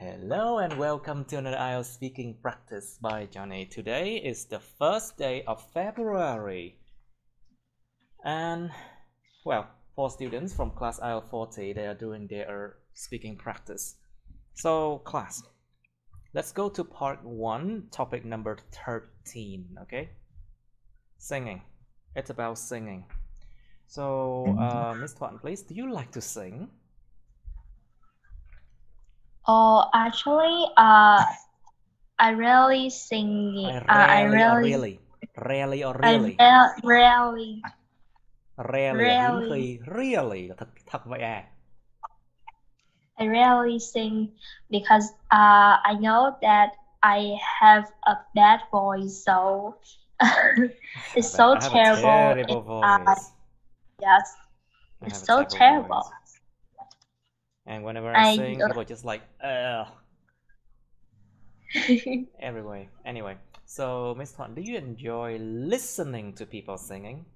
Hello and welcome to another IELTS speaking practice by Johnny. Today is the first day of February. And, well, for students from class IELTS 40, they are doing their speaking practice. So, class, let's go to part 1, topic number 13, okay? Singing. It's about singing. So, Miss Thuận, please, do you like to sing? Oh, actually, I rarely sing. Rarely. I rarely sing because I know that I have a bad voice, so it's so terrible. I have a terrible voice. Yes, it's so terrible. Voice. And whenever I sing, people are just like, ugh. Anyway, so Miss Thuận, do you enjoy listening to people singing?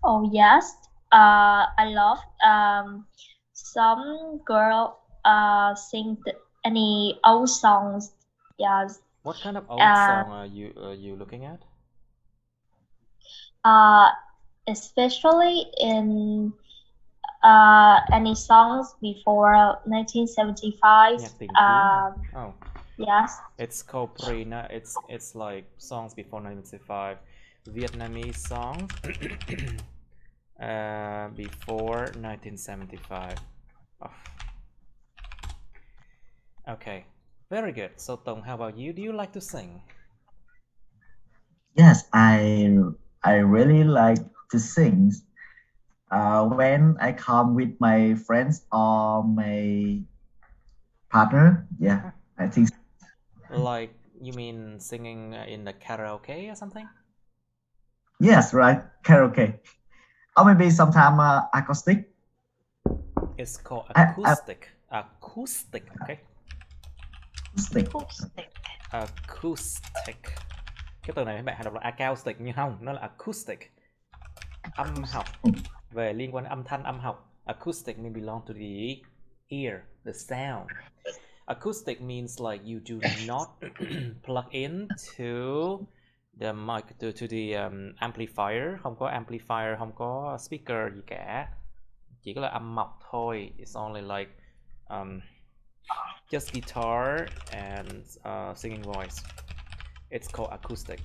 Oh yes, I love some girl sing any old songs. Yes. What kind of old song are you looking at? Especially in any songs before 1975. Oh. Yes. It's called it's like songs before 1975. Vietnamese songs before 1975. Oh. Okay, very good. So Tong, how about you? Do you like to sing? Yes, I really like to sing. When I come with my friends or my partner, yeah, I think. Like, you mean singing in the karaoke or something? Yes, right, karaoke. Or maybe sometime acoustic. It's called acoustic. Acoustic, okay? Acoustic. Cái từ này mấy bạn hay đọc là acoustic nhưng không, nó là acoustic. Âm học, về liên quan đến âm thanh, âm học. Acoustic means belong to the ear, the sound. Acoustic means like you do not plug into the mic, to the amplifier. Không có amplifier, không có speaker gì cả. Chỉ có là âm mộc thôi. It's only like just guitar and singing voice. It's called acoustic.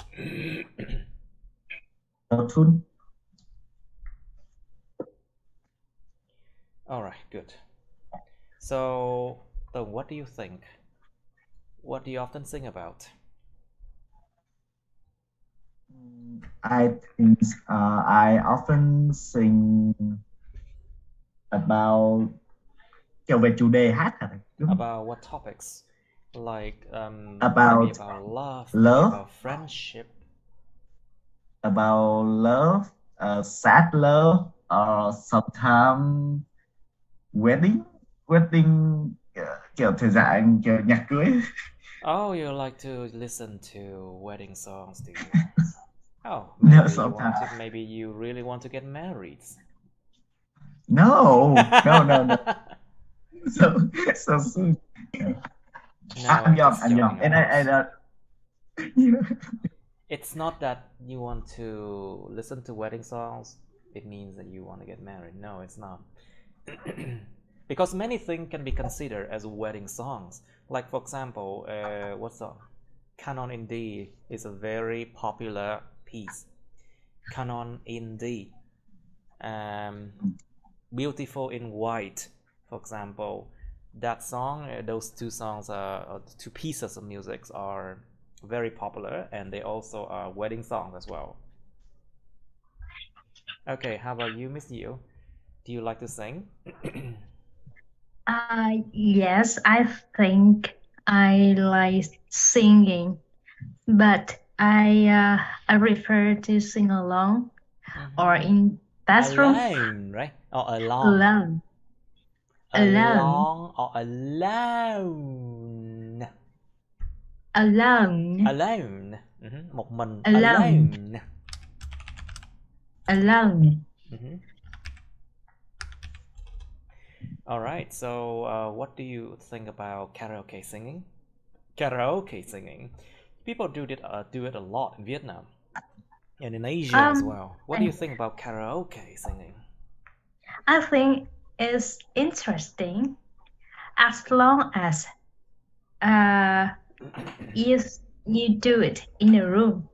Alright, good. So, what do you think? What do you often sing about? I think I often sing about kiểu về chủ đề hát hả? About what topics? Like about love, about friendship, about love, sad love, or sometimes wedding kiểu thể dạng kiểu nhạc cưới. Oh, you like to listen to wedding songs, do you? Oh, maybe you really want to get married. No. So soon. No, I'm young, and I don't. It's not that you want to listen to wedding songs. It means that you want to get married. No, it's not. Because many things can be considered as wedding songs. Like, for example, what song? Canon in D is a very popular piece. Canon in D. Beautiful in White, for example. That song, those two songs, two pieces of music are very popular, and they also are wedding songs as well. Okay, how about you, Miss Yu? Do you like to sing? Yes, I think I like singing, but I prefer to sing alone or in bathroom. Alone, right? Or alone. Alone or alone. Alone. Một mình. Alone. All right. So, what do you think about karaoke singing? Karaoke singing. People do it a lot in Vietnam and in Asia as well. What do you think about karaoke singing? I think it's interesting as long as you do it in a room.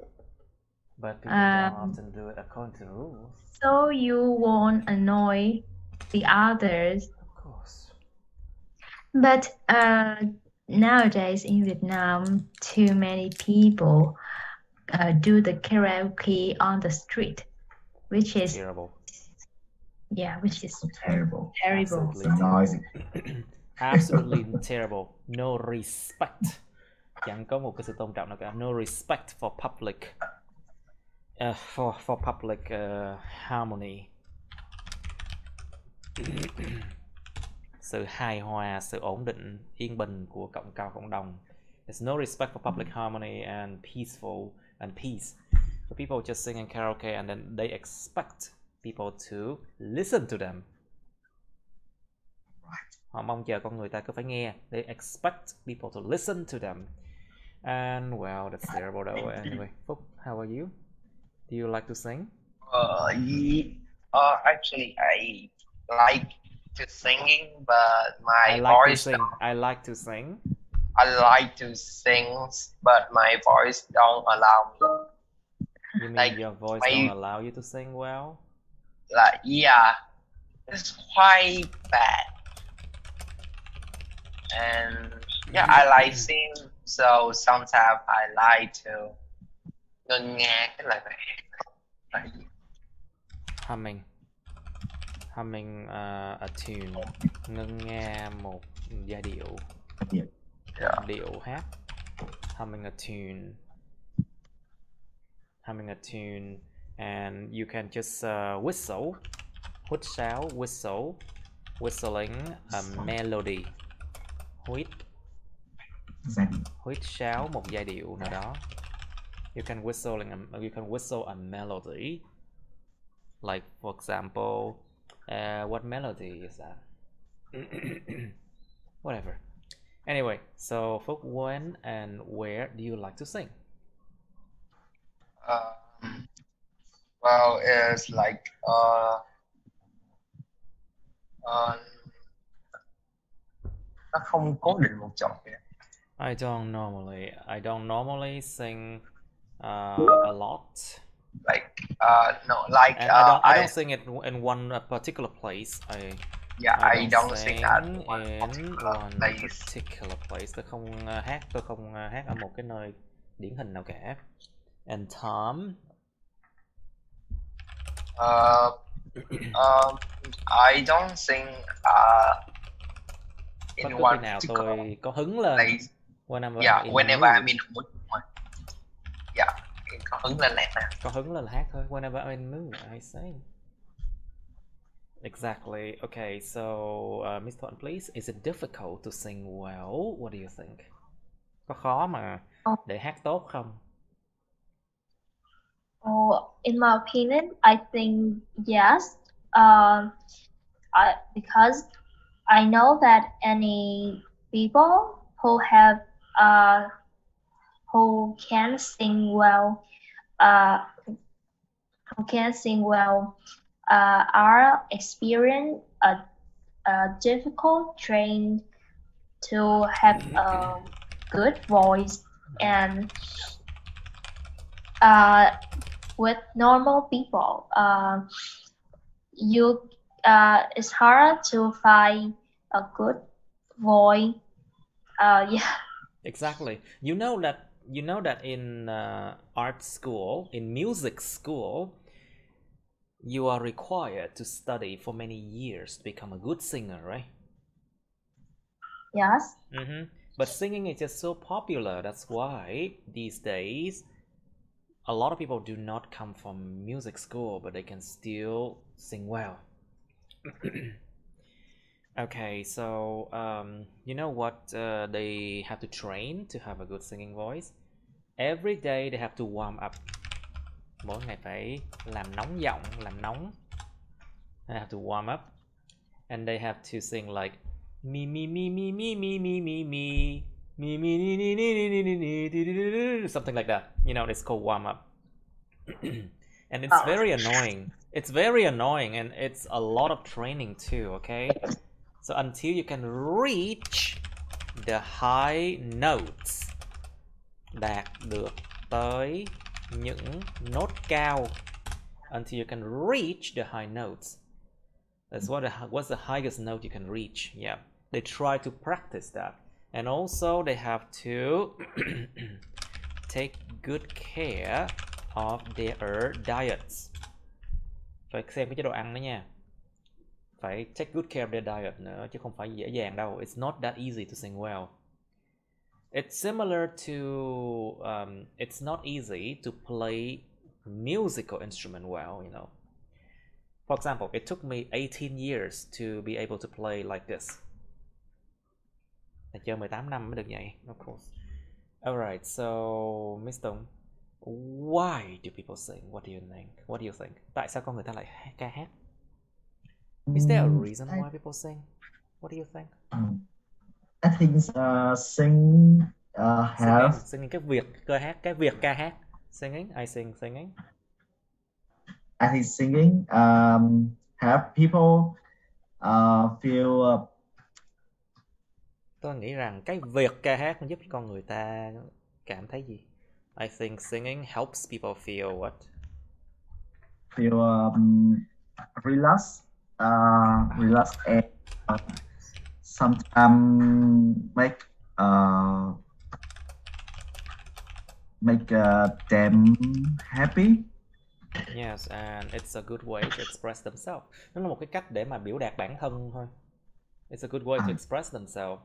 But people don't often do it according to the rules. So you won't annoy the others. Of course. But nowadays in Vietnam, too many people do the karaoke on the street, which is terrible. Yeah, which is terrible. Absolutely So noisy. Absolutely terrible. No respect. Chẳng có một cái sự tôn trọng nào cả. No respect for public for public harmony. Sự hài hòa, sự ổn định, yên bình của cộng đồng. There's no respect for public harmony and peace. So people just sing in karaoke and then they expect people to listen to them. Họ mong chờ con người ta cứ phải nghe. They expect people to listen to them. And well, that's terrible though. Anyway, Phúc, how are you? Do you like to sing? Actually, I like to singing, but my voice. I like to sing. I like to sing, but my voice don't allow me. You mean like your voice don't allow you to sing well? Like, yeah, it's quite bad. And yeah, I like sing, so sometimes I like to nghe cái lời bài. Humming a tune, ngân nghe một giai điệu, điệu hát. Humming a tune, and you can just whistle, huýt sáo, whistling a melody. Huýt sáo một giai điệu nào đó. You can whistle a melody. Like for example, what melody is that? Whatever. Anyway, so Phúc, when and where do you like to sing? Well, it's like nó không cố định một chỗ. I don't normally sing a lot. Like no, like I don't sing it in one particular place. I don't sing that in one particular place. Tôi không hát ở một cái nơi điển hình nào cả. And Tom? I don't sing in one particular nào tôi có hứng lên. Place. Whenever I'm in a mood. Yeah, có hứng lên là hát. Có hứng lên là hát thôi. Whenever I'm in mood, I sing. Exactly. Okay, so Miss Thuận, please, is it difficult to sing well? What do you think? Có khó mà để hát tốt không? In my opinion, I think yes. Because I know that any people who have who can sing well are experienced a difficult train to have a good voice, and with normal people it's hard to find a good voice. Yeah. Exactly. You know that in art school, in music school, you are required to study for many years to become a good singer, right? Yes. But singing is just so popular. That's why these days a lot of people do not come from music school, but they can still sing well. Okay, so you know what they have to train to have a good singing voice? Every day they have to warm up. Mỗi ngày phải làm nóng giọng, làm nóng. They have to warm up. and they have to sing like me me me me me me me me me me me something like that. You know, it's called warm up. And it's very annoying. It's very annoying, and it's a lot of training too, okay? So until you can reach the high notes, đạt được tới những nốt cao, until you can reach the high notes. That's what's the highest note you can reach. Yeah, they try to practice that, and also they have to take good care of their diets. Phải xem cái chế độ ăn đó nha. Phải take good care of their diet nữa, chứ không phải dễ dàng đâu. It's not that easy to sing well. It's similar to it's not easy to play musical instrument well, you know. For example, it took me 18 years to be able to play like this. Chơi 18 năm mới được vậy, of course. Alright, so Miss Tùng, why do people sing? What do you think? What do you think? Tại sao con người ta lại ca hát? Is there a reason why people sing? What do you think? I think sing have singing, cái việc ca hát. Singing, I sing singing. I think singing have people feel. Tôi nghĩ rằng cái việc ca hát giúp con người ta cảm thấy gì? I think singing helps people feel what? Feel relax, relax, and sometimes make them happy. Yes, and it's a good way to express themselves. Nó là một cái cách để mà biểu đạt bản thân thôi. It's a good way to express themselves.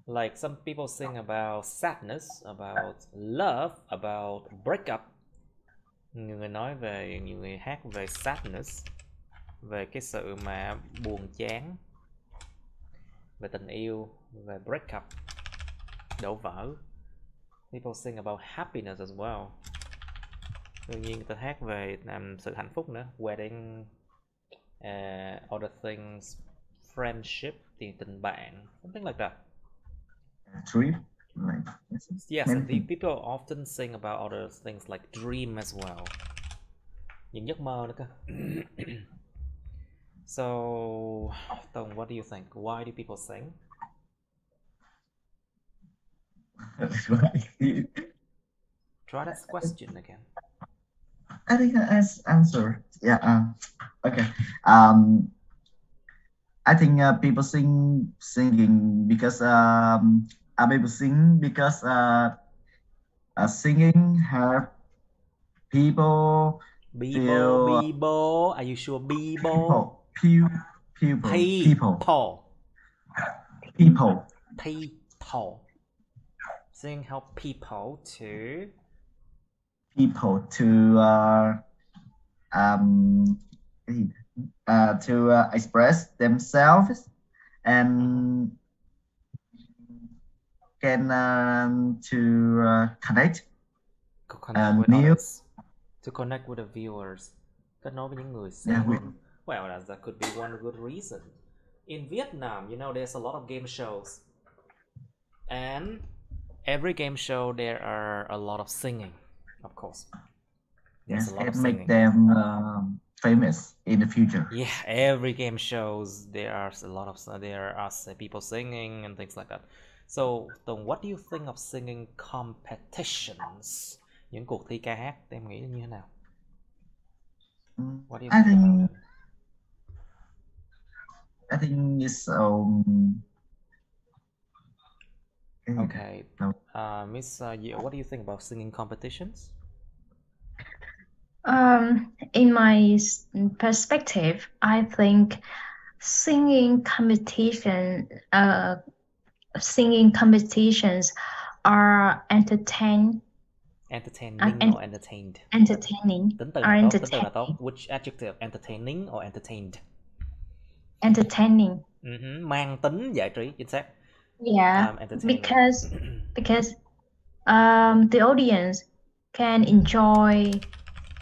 Like some people sing about sadness, about love, about breakup. Nhiều người hát về sadness, về cái sự mà buồn chán, về tình yêu, về breakup, đổ vỡ. People sing about happiness as well. Đương nhiên người ta hát về sự hạnh phúc nữa, wedding, other things, friendship, tình bạn, something like that. Trip, like yes, and the people often sing about other things like dream as well. Những giấc mơ nữa cơ. So, Tùng, what do you think? Why do people sing? Try that question again. I think I answer. Yeah. Okay. I think people singing because people sing because singing have people feel. People. Are you sure? People. People. Singing help people to express themselves and can to connect with others, to connect with the viewers, kết nối với những người xem. Well, that could be one good reason. In Vietnam, you know, there's a lot of game shows, and every game show there are a lot of singing, of course. Yes, it make them famous in the future. Yeah, every game shows there are people singing and things like that. So, Tùng, what do you think of singing competitions? Những cuộc thi ca hát, em nghĩ như thế nào? What do you think about it? I think it's okay. Miss Diệu, what do you think about singing competitions? In my perspective, I think singing competitions are entertaining or entertained? Entertaining. Tính từ là tốt. Which adjective? Entertaining or entertained? Entertaining. Mang tính giải trí, chính xác. Yeah, because the audience can enjoy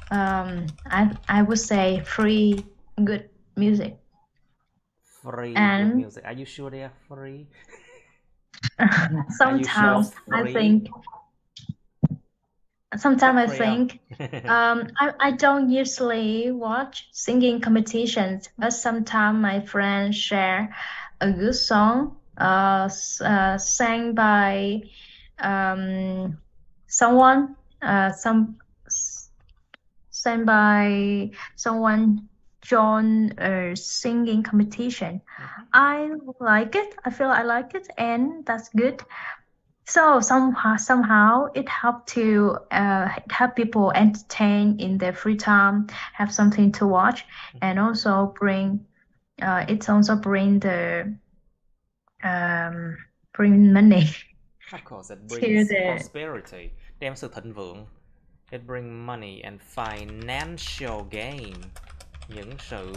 I would say free good music. free And- with music. Are you sure they are free? Sometimes free? I think Free không? I don't usually watch singing competitions, but sometimes my friends share a good song sang by someone sang by someone join a singing competition. I like it. I feel I like it, and that's good. So somehow it help to help people entertain in their free time, have something to watch, and also bring it's also bring the bring money. Of course, it To brings the- prosperity, đem sự thịnh vượng. It brings money and financial gain, những sự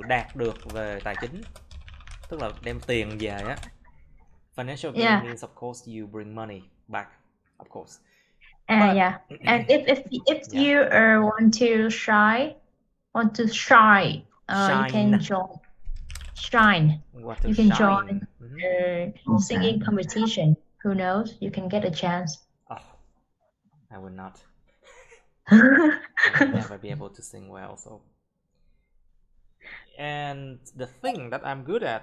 đạt được về tài chính, tức là đem tiền về á. Financial gain Yeah. means, of course, you bring money back, of course. Yeah, and if you want to shine, you can join. Shine. What to You can shine? join singing competition. Who knows? You can get a chance. Oh, I would not. I would never be able to sing well. So, and the thing that I'm good at,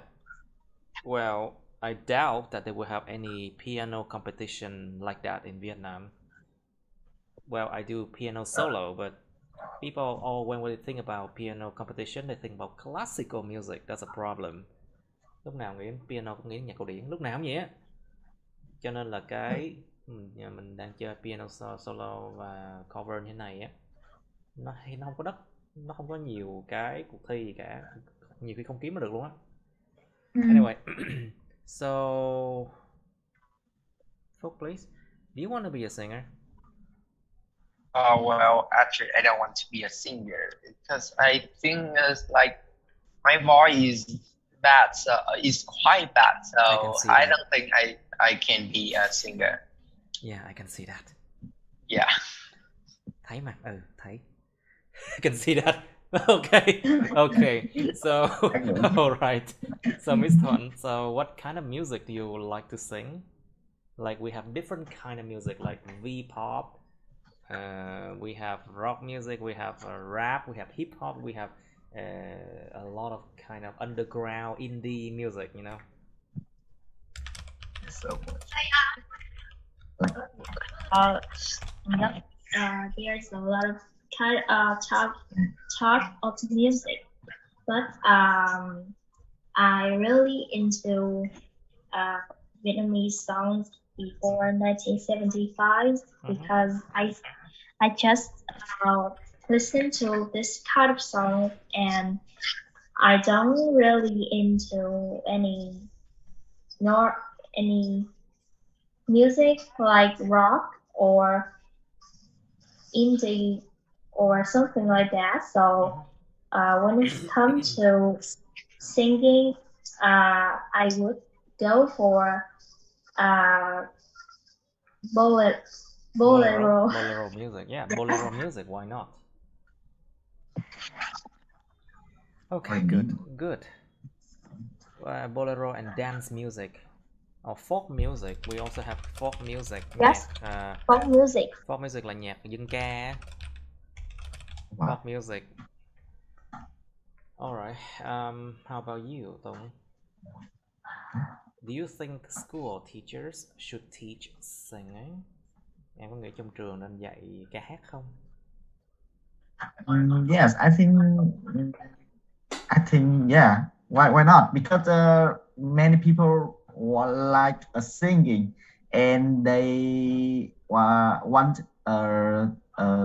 well, I doubt that they will have any piano competition like that in Vietnam. Well, I do piano solo, but people when they think about piano competition, they think about classical music. That's a problem. Lúc nào nghĩ đến piano cũng nghĩ đến nhạc cổ điển, lúc nào cũng vậy á. Cho nên là cái mình đang chơi piano solo và cover như thế này á, nó không có nó không có nhiều cái cuộc thi gì cả, nhiều khi không kiếm nó được luôn á. Anyway, so Phúc, please, do you want to be a singer? Well, actually, I don't want to be a singer because I think it's like my voice is bad, so it's quite bad. So I don't think I can be a singer. Yeah, I can see that. Yeah. Thấy mà, thấy. I can see that. Okay. So, all right. So, Miss Thuận, so what kind of music do you like to sing? Like, we have different kind of music, like V-pop. We have rock music. We have rap. We have hip hop. We have a lot of kind of underground indie music. You know. So much. There's a lot of type of music, but I really into Vietnamese songs before 1975 because I just listen to this kind of song, and I don't really into any music like rock or indie or something like that. So when it comes to singing, I would go for bolero music. Yeah, bolero music. Why not? Okay, good. Bolero and dance music, or folk music. We also have folk music. Yes. Folk music. Folk music là nhạc dân ca. Wow. Folk music. All right. How about you, Tông? Do you think school teachers should teach singing? Em có nghĩ trong trường nên dạy ca hát không? Yes, I think yeah. Why not? Because many people like singing, and they want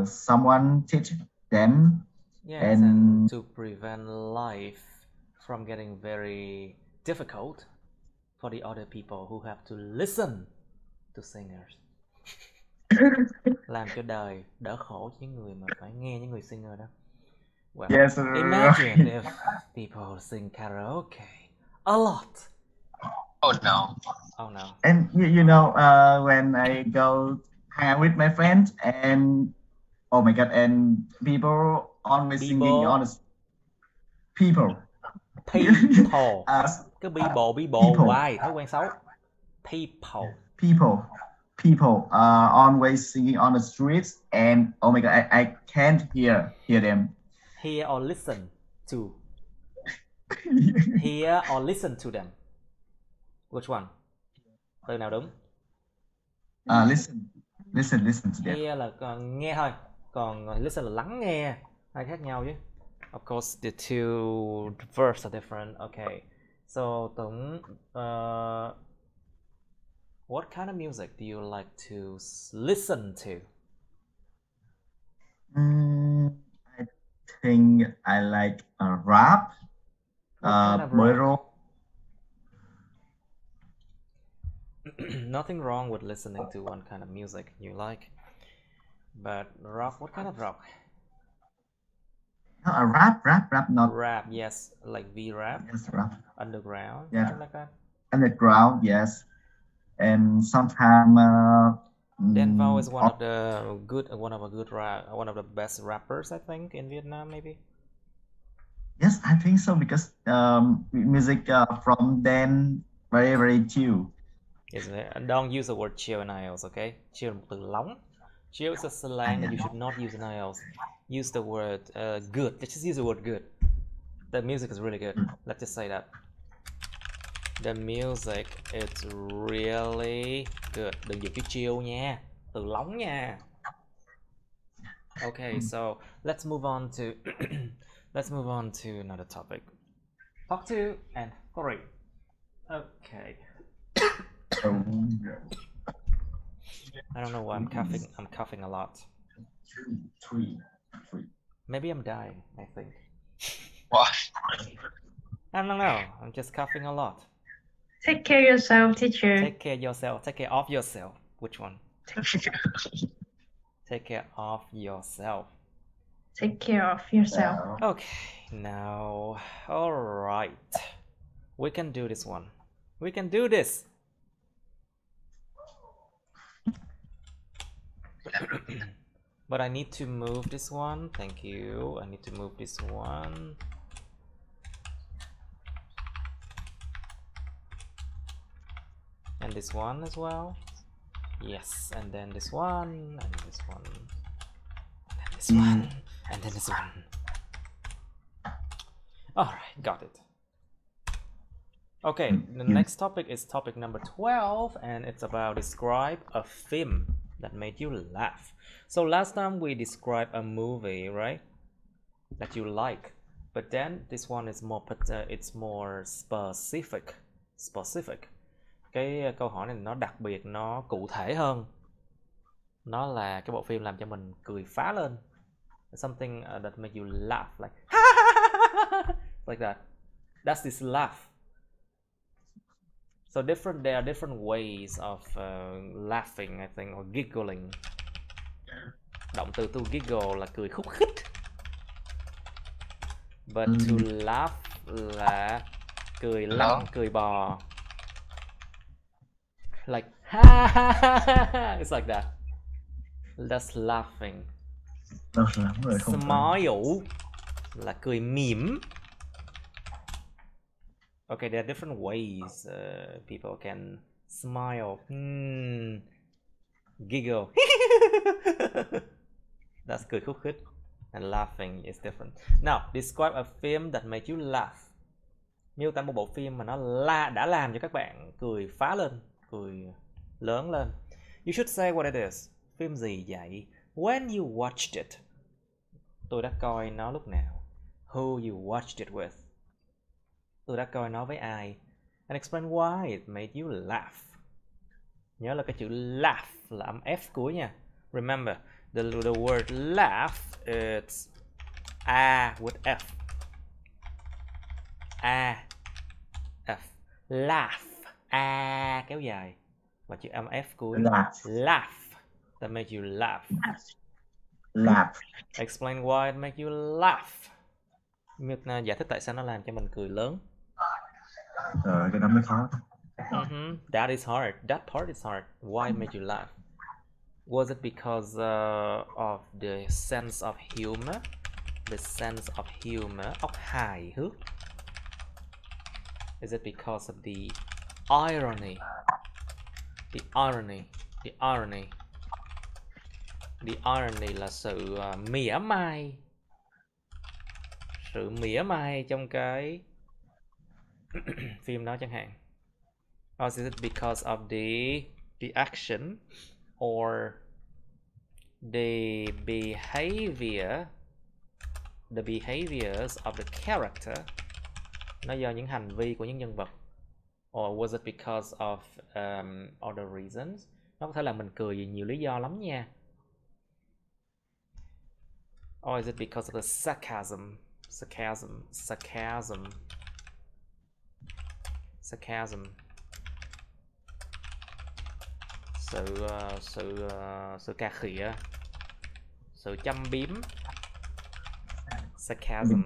someone teach them. Yes, and to prevent life from getting very difficult for the other people who have to listen to singers. Làm cho đời đỡ khổ cho những người mà phải nghe những người singer đó. Well, yes, imagine if people sing karaoke a lot. Oh no. And you know, when I go hang out with my friends, and oh my god, and people always singing on people. People. Cứ people people. hoài, thói quen xấu. People. People are always singing on the streets, and oh my god, I can't hear them. Hear or listen to. Hear or listen to them. Which one? Từ nào đúng? Listen to them. Hear là nghe thôi, còn listen là lắng nghe, hai khác nhau chứ. Of course, the two verbs are different. Okay, so Tuấn, what kind of music do you like to listen to? I think I like rap, kind of bolero. Nothing wrong with listening to one kind of music you like, but rock, what kind of rock? No, rap, not rap. Yes, like V-rap. Yes, rap. Underground. Yeah. Something like that. Underground, yes. And sometimes Denvo is one of the best rappers, I think, in Vietnam, maybe. Yes, I think so, because music from then very chill. Isn't it? And don't use the word chill in IELTS, okay? Chill là một từ lóng. Chill is a slang that you should not use in IELTS. Use the word good. Let's just use the word good. The music is really good. Let's just say that. The music is really good. Đừng dùng chữ chill nha. Từ lóng nha. Okay, so let's move on to another topic. Part 2 and 3. Okay. I don't know why I'm coughing a lot. 3. Maybe I'm dying, I think. What? I don't know. I'm just coughing a lot. Take care of yourself, teacher. Take care of yourself. Take care of yourself. Which one? Take care of yourself. Take care of yourself. Okay, now, all right. We can do this one. We can do this. But I need to move this one. Thank you. I need to move this one. And this one as well. Yes, and then this one, and this one, and this one, and then this one. Alright, got it. Okay, the next topic is topic number 12, and it's about describe a film that made you laugh. So last time we described a movie, right, that you like, but then this one is more it's more specific. Cái câu hỏi này nó đặc biệt, nó cụ thể hơn. Nó là cái bộ phim làm cho mình cười phá lên. Something that make you laugh, like like that. That's this laugh. So there are different ways of laughing, I think, or giggling. Động từ to giggle là cười khúc khích. But to laugh là cười lăn, cười bò. Like ha ha ha ha. It's like that. That's laughing. Smile là cười mỉm. Okay, there are different ways people can smile, giggle. That's cười khúc khích. And laughing is different. Now, describe a film that made you laugh. Miêu tả một bộ phim mà nó đã làm cho các bạn cười phá lên, cười lớn lên. You should say what it is. Phim gì vậy? When you watched it. Tôi đã coi nó lúc nào? Who you watched it with. Tôi đã coi nó với ai? And explain why it made you laugh. Nhớ là cái chữ laugh là âm F cuối nha. Remember, the word laugh it's A with F. A F. Laugh. A kéo dài. Và chữ âm F cuối. Laugh. That make you laugh. Laugh. Explain why it make you laugh. Giải thích tại sao nó làm cho mình cười lớn. Cái đó mới khó. That is hard. That part is hard. Why it made you laugh? Was it because of the sense of humor? The sense of humor, of hài hước. Is it because of the irony? The irony. The irony. The irony là sự mỉa mai. Sự mỉa mai trong cái phim đó chẳng hạn. Or is it because of the action or the behaviors of the character? Nó do những hành vi của những nhân vật. Or was it because of other reasons? Nó có thể là mình cười vì nhiều lý do lắm nha. Or is it because of the sarcasm? Sự cà khịa, sự châm biếm. Sarcasm.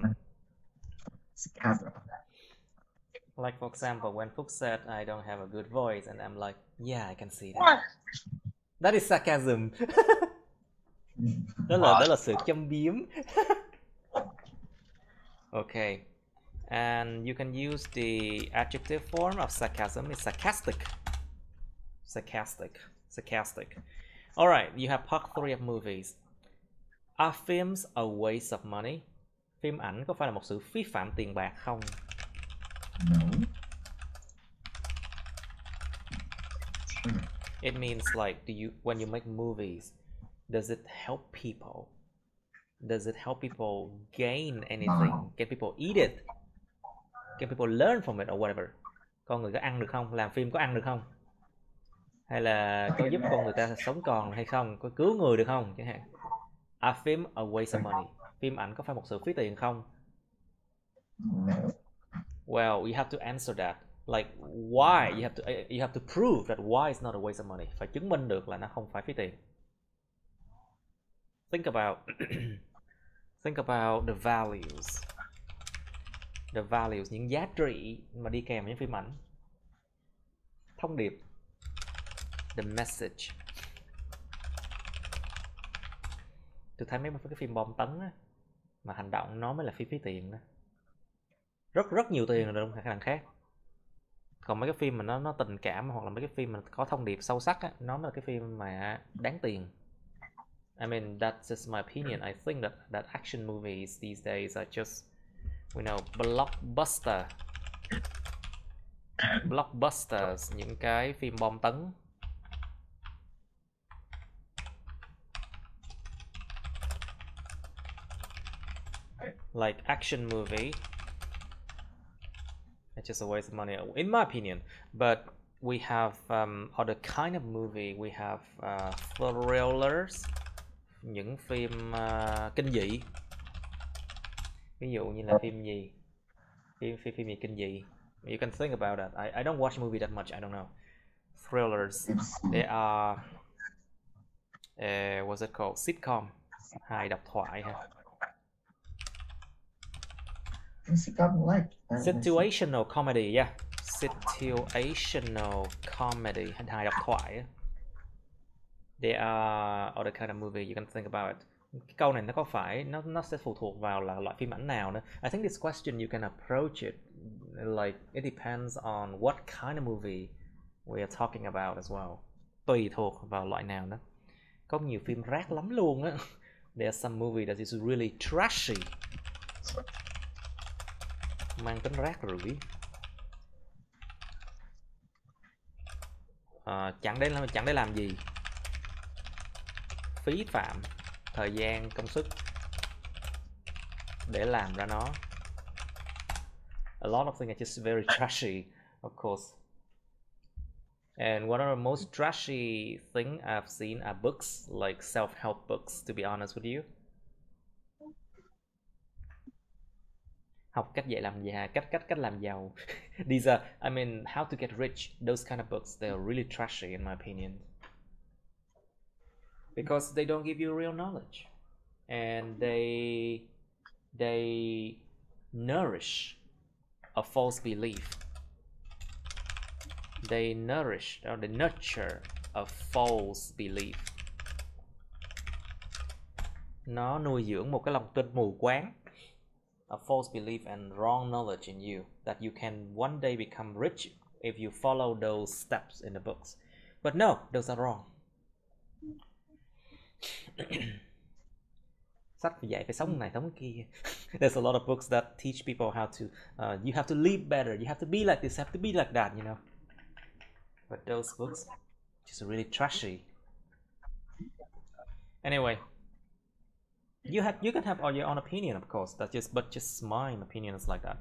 Like for example, when Phúc said I don't have a good voice, and I'm like, yeah, I can see that. That is sarcasm. đó là sự châm biếm. Okay, and you can use the adjective form of sarcasm. It's sarcastic. All right, you have part 3 of movies. Are films a waste of money? Phim ảnh có phải là một sự phí phạm tiền bạc không? No. It means like, when you make movies, does it help people? Does it help people gain anything? Can people eat it? Can people learn from it or whatever? Con người có ăn được không? Làm phim có ăn được không? Hay là có giúp con người ta sống còn hay không? Có cứu người được không? Chẳng hạn. Are film a waste of money? Phim ảnh có phải một sự phí tiền không? No. Well, you have to answer that. Like why? You have to prove that why it's not a waste of money. Phải chứng minh được là nó không phải phí tiền. Think about the values. The values, những giá trị mà đi kèm với phim ảnh. Thông điệp. The message. Tôi thấy mấy cái phim bom tấn á, mà hành động nó mới là phí tiền đó. Rất nhiều tiền rồi không khác. Còn mấy cái phim mà nó tình cảm hoặc là mấy cái phim mà có thông điệp sâu sắc á, nó mới là cái phim mà đáng tiền. I mean, that's just my opinion. I think that action movies these days are just, blockbusters, những cái phim bom tấn. Like action movie, it's just a waste of money, in my opinion. But we have other kind of movie. We have thrillers, những phim kinh dị. Ví dụ như là phim gì? Phim gì kinh dị? You can think about that. I don't watch movie that much. I don't know. Thrillers. They are what's it called? Sitcom. Hài độc thoại ha. Situational comedy, yeah. Situational comedy, hài độc thoại. They are other kind of movie you can think about it. Cái câu này nó có phải nó sẽ phụ thuộc vào là loại phim ảnh nào nữa. I think this question you can approach it like it depends on what kind of movie we are talking about as well. Tùy thuộc vào loại nào đó. Có nhiều phim rác lắm luôn á. There are some movie that is really trashy. Mang tính rác rưởi. Chẳng để làm gì. Phí phạm thời gian, công sức để làm ra nó. A lot of things are just very trashy, of course. And one of the most trashy thing I've seen are books, like self-help books, to be honest with you. Học cách dạy làm giàu, cách làm giàu. These are, I mean, how to get rich. Those kind of books, they are really trashy in my opinion. Because they don't give you real knowledge, and they nourish a false belief. They nurture a false belief. Nó nuôi dưỡng một cái lòng tin mù quáng. a false belief and wrong knowledge in you that you can one day become rich if you follow those steps in the books. But no, those are wrong. Sách phải dạy phải sống này sống kia. There's a lot of books that teach people how to you have to live better, you have to be like this, you have to be like that, you know. But those books just really trashy. Anyway, you can have all your own opinion, of course. But just my opinion is like that.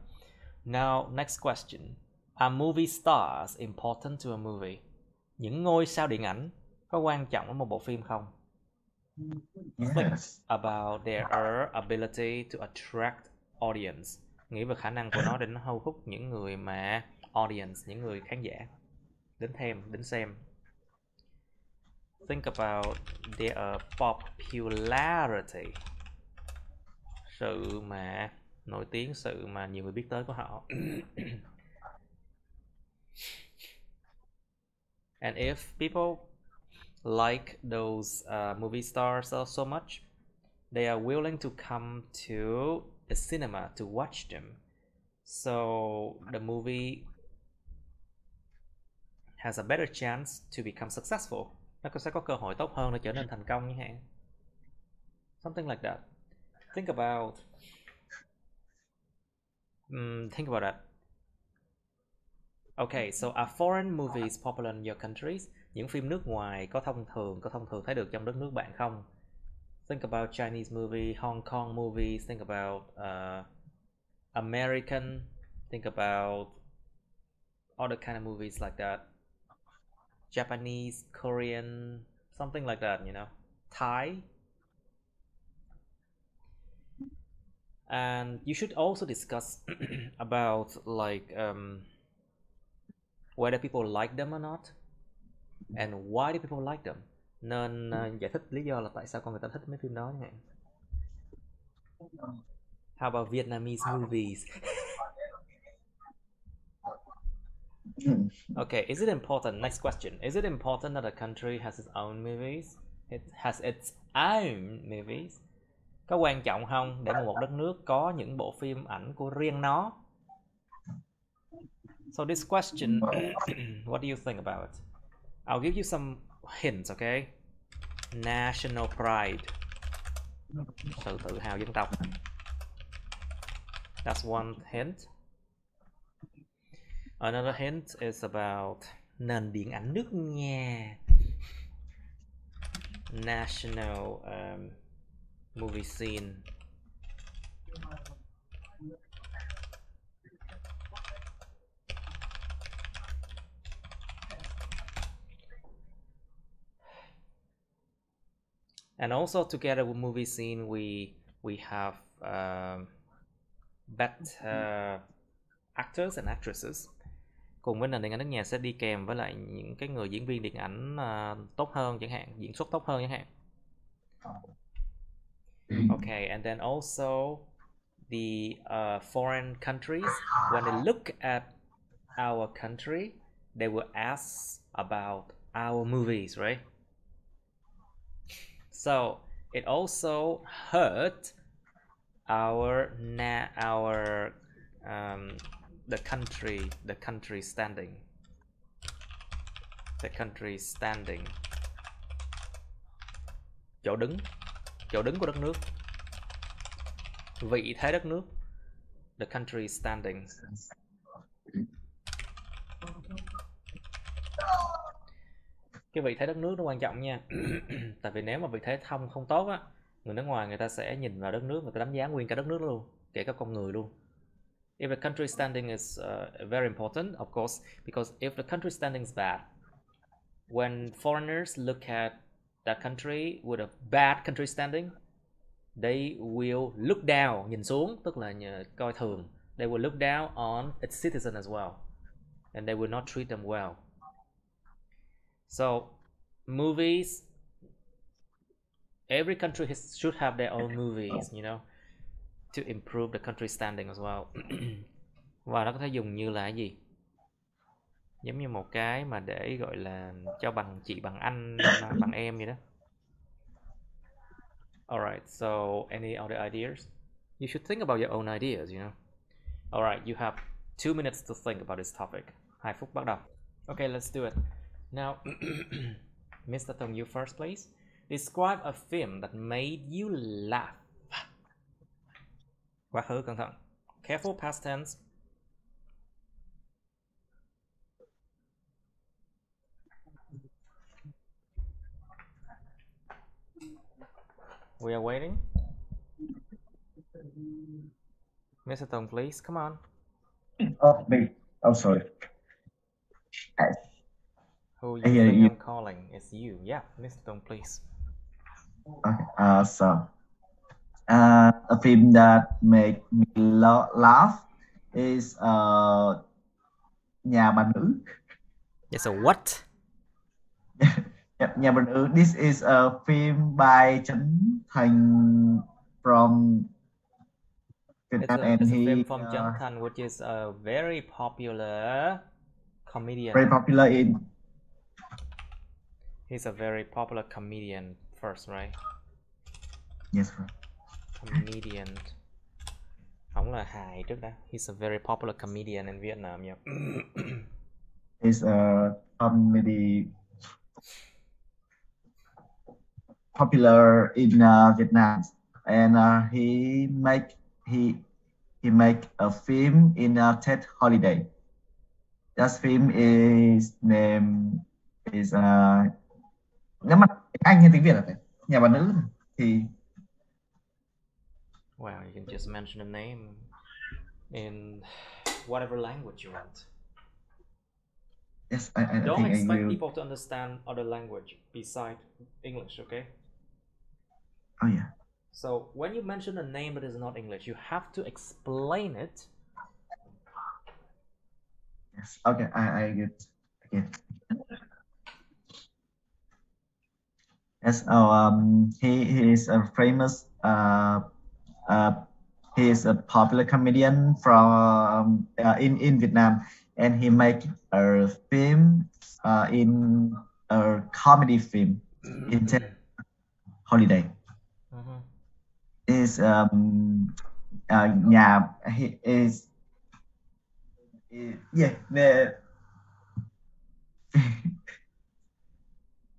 Now, next question. Are movie stars important to a movie? Những ngôi sao điện ảnh có quan trọng ở một bộ phim không? Yes. About their ability to attract audience. Nghĩ về khả năng của nó để nó thu hút những người mà audience, những người khán giả đến xem. Think about their popularity. Sự mà nổi tiếng, sự mà nhiều người biết tới của họ. And if people like those movie stars so much, they are willing to come to the cinema to watch them. So the movie has a better chance to become successful. Nó sẽ có cơ hội tốt hơn để trở nên thành công như hạn. Something like that. Think about that. Okay, so are foreign movies popular in your countries? Những phim nước ngoài có thông thường thấy được trong đất nước bạn không? Think about Chinese movie, Hong Kong movies, think about American, think about other kind of movies like that. Japanese, Korean, something like that, you know. Thai. And you should also discuss about like whether people like them or not, and why do people like them. Nên giải thích lý do là tại sao con người ta thích mấy phim đó như vậy. How about Vietnamese movies? Okay, is it important? Next question. Is it important that a country has its own movies? It has its own movies. Có quan trọng không để một đất nước có những bộ phim ảnh của riêng nó? So this question, what do you think about it? I'll give you some hints, okay? National pride. Sự tự hào dân tộc. That's one hint. Another hint is about nền điện ảnh nước nhà. National movie scene. And also together with movie scene, we have actors and actresses. Cùng với nền điện ảnh nước nhà sẽ đi kèm với lại những cái người diễn viên điện ảnh tốt hơn chẳng hạn, diễn xuất tốt hơn chẳng hạn. Okay, and then also the foreign countries, when they look at our country, they will ask about our movies, right? So it also hurt the country standing. The country standing. Chỗ đứng của đất nước. Vị thế đất nước. The country standing. Cái vị thế đất nước nó quan trọng nha. Tại vì nếu mà vị thế không tốt á, người nước ngoài người ta sẽ nhìn vào đất nước, người ta đánh giá nguyên cả đất nước luôn, kể cả con người luôn. If the country standing is very important, of course, because if the country standing is bad, when foreigners look at that country with a bad country standing, they will look down, nhìn xuống, tức là coi thường. They will look down on its citizen as well, and they will not treat them well. So, movies, every country should have their own movies, you know, to improve the country standing as well. Và nó có thể dùng như là cái gì? Giống như một cái mà để gọi là cho bằng chị, bằng anh, bằng em vậy đó. Alright, so any other ideas? You should think about your own ideas, you know. All right, you have 2 minutes to think about this topic. 2 phút bắt đầu. Okay, let's do it. Now, Mr. Tong, you first, please. Describe a film that made you laugh. Quá khứ, cẩn thận. Careful past tense. We are waiting. Mr. Tong, please, come on. Oh, me. Oh, sorry. Who you think I'm calling? It's you. Yeah, Mr. Tong, please. Okay. So, a film that made me laugh is Nhà bà nữ. It's a what? Nhà bà nữ. This is a film by Trấn Thành from Vietnam, it's a film from Trấn Thành, which is a very popular comedian. Very popular in. He's a very popular comedian first, right? Yes, sir. Comedian. Ông là hài trước đã. He's a very popular comedian in Vietnam. Yeah. He's a comedy popular in Vietnam, and he make a film in a Tet holiday. That film is name is nếu mà Anh hay tiếng Việt là phải Nhà bà nữ thì. Well, you can just mention the name in whatever language you want. Yes, I don't think expect I will. people to understand other language besides English, okay? Oh yeah. So when you mention a name that is not English, you have to explain it. Yes. Okay, I get. Yes. He is a famous. He is a popular comedian from in Vietnam, and he make a film in a comedy film in holiday. Is he is yeah the.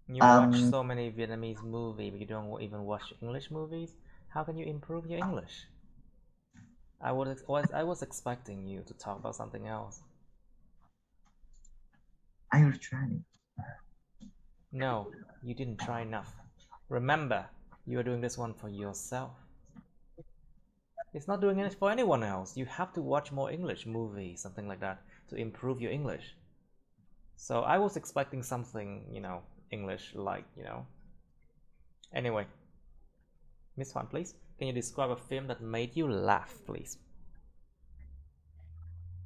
You watch so many Vietnamese movies, but you don't even watch English movies. How can you improve your English? I was expecting you to talk about something else. I was trying. No, you didn't try enough. Remember, you are doing this one for yourself. It's not doing it for anyone else. You have to watch more English movies, something like that, to improve your English. So I was expecting something, you know, English like, you know. Anyway, Miss Huan, please. Can you describe a film that made you laugh, please?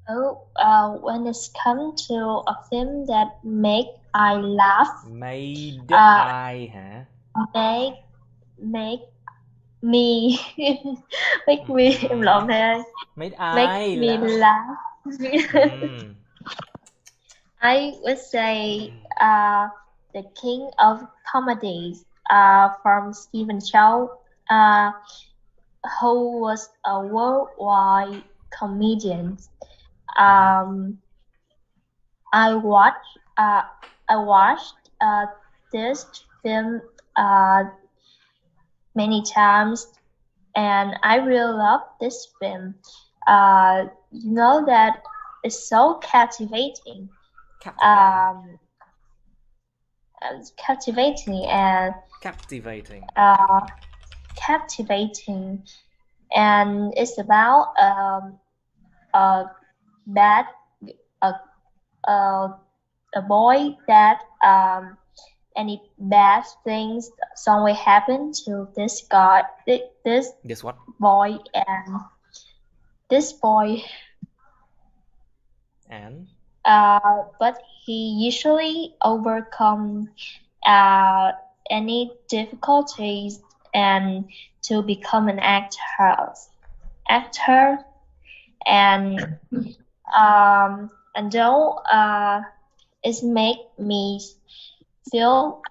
When it's come to a film that make I laugh. Made I, hả? Make me make me em lộn thầy ơi. Make me laugh. I would say the king of comedies from Stephen Chow, who was a worldwide comedian. I watched this film many times, and I really love this film. You know that it's so captivating. Captivating, and it's about a boy that any bad things somewhere happen to this guy, this what? boy, and this boy, and but he usually overcome any difficulties and to become an actor, and though it make me feel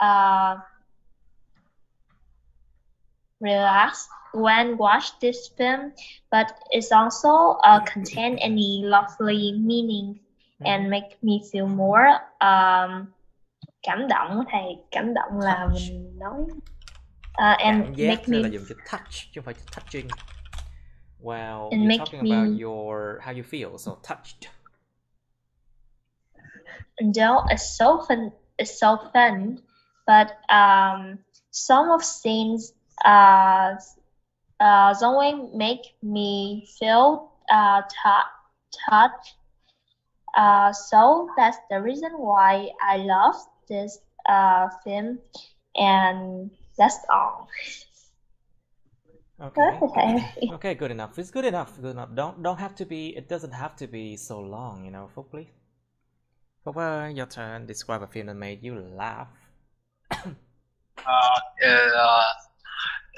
relax when watch this film, but it's also contain any lovely meaning and make me feel more cảm động. Thầy, cảm động là mình nói and cảm giác make me là dùng chữ touch chứ không phải chữ touching. Wow, and you're make talking me about your how you feel, so touched. No, it's so fun. It's so fun, but some of scenes don't make me feel touched. So that's the reason why I love this film, and that's all. Okay. Okay, good enough. It's good enough. Good enough. Don't have to be. It doesn't have to be so long, you know. Phúc, please. Phúc, your turn. Describe a film that made you laugh.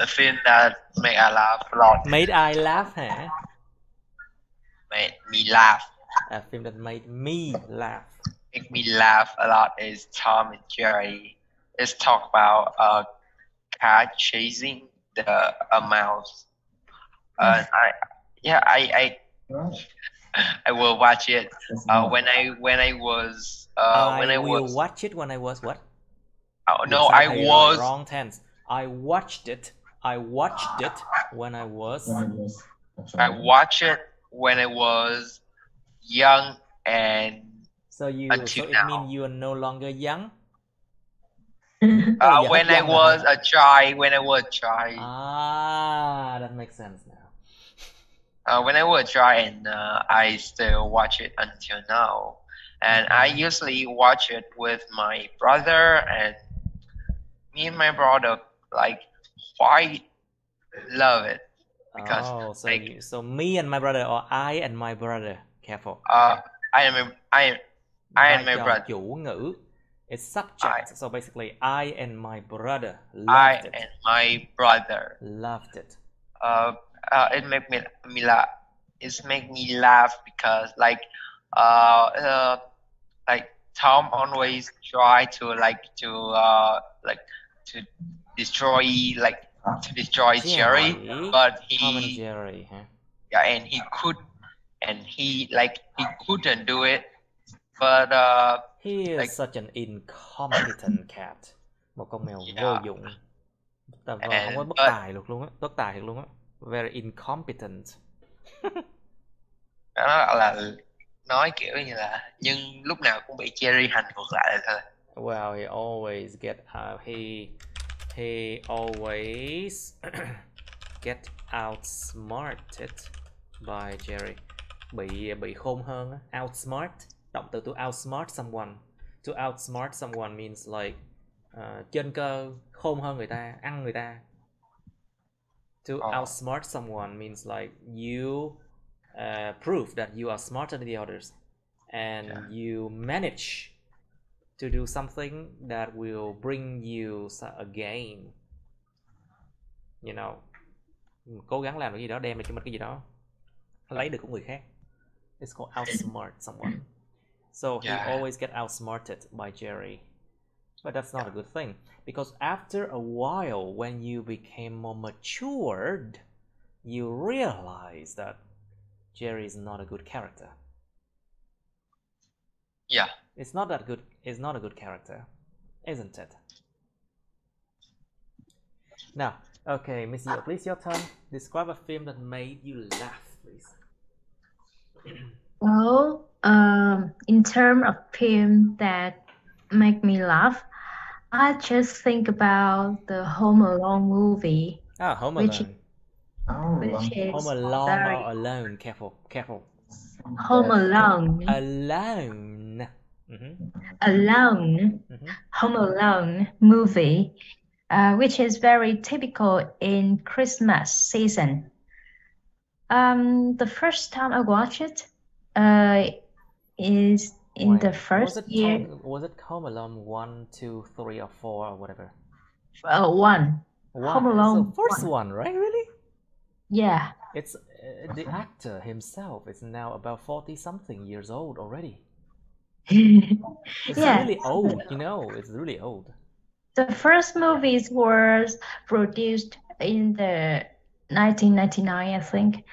A film that made I laugh a lot. Made I laugh, hả? Made me laugh. A film that made me laugh. Make me laugh a lot is Tom and Jerry. It's talk about a cat chasing a mouse. I will watch it when I was watch it when I was what? Oh no, I was wrong tense. I watched it when I was. I watched it when I was young and. So it means you are no longer young. When I was a child. Ah, that makes sense now. When I was a child, and I still watch it until now. And I usually watch it with my brother, and me and my brother like quite love it because so me and my brother, or I and my brother. Careful. I and my brother. Chủ ngữ. It's subject. So basically, I and my brother loved it. Loved it. It make me laugh. It make me laugh because like Tom always try to destroy Jerry, but Tom and Jerry, huh? Yeah, and he couldn't do it, but he is such an incompetent cat. Một con mèo vô dụng. Không có bất tài được luôn á, very incompetent. Đó là nói kiểu như là nhưng lúc nào cũng bị Jerry hành ngược lại thôi. Well, he always get outsmarted by Jerry. Bị khôn hơn á. Outsmart, động từ to outsmart someone. To outsmart someone means like trên cơ, khôn hơn người ta, ăn người ta. To outsmart someone means like you prove that you are smarter than the others, and you manage to do something that will bring you a gain. You know, cố gắng làm cái gì đó đem lại cho mình cái gì đó, lấy được của người khác. It's called outsmart someone. So he always get outsmarted by Jerry. But that's not a good thing, because after a while, when you became more matured, you realize that Jerry is not a good character. Yeah. It's not that good. It's not a good character, isn't it? Now, okay, Miss Yeo, please, your turn. Describe a film that made you laugh, please. Well, in terms of film that make me laugh, I just think about the Home Alone movie. Home Alone. Which is Home Alone or Alone? Careful. Home Alone. Alone. Alone. Home Alone movie, which is very typical in Christmas season. The first time I watched it is in the first year. Was it Home Alone 1, 2, 3, or 4, or whatever? One. Home Alone. So first one, right? Really? Yeah. It's the actor himself is now about 40-something years old already. It's really old, you know. It's really old. The first movies was produced in the 1999, I think.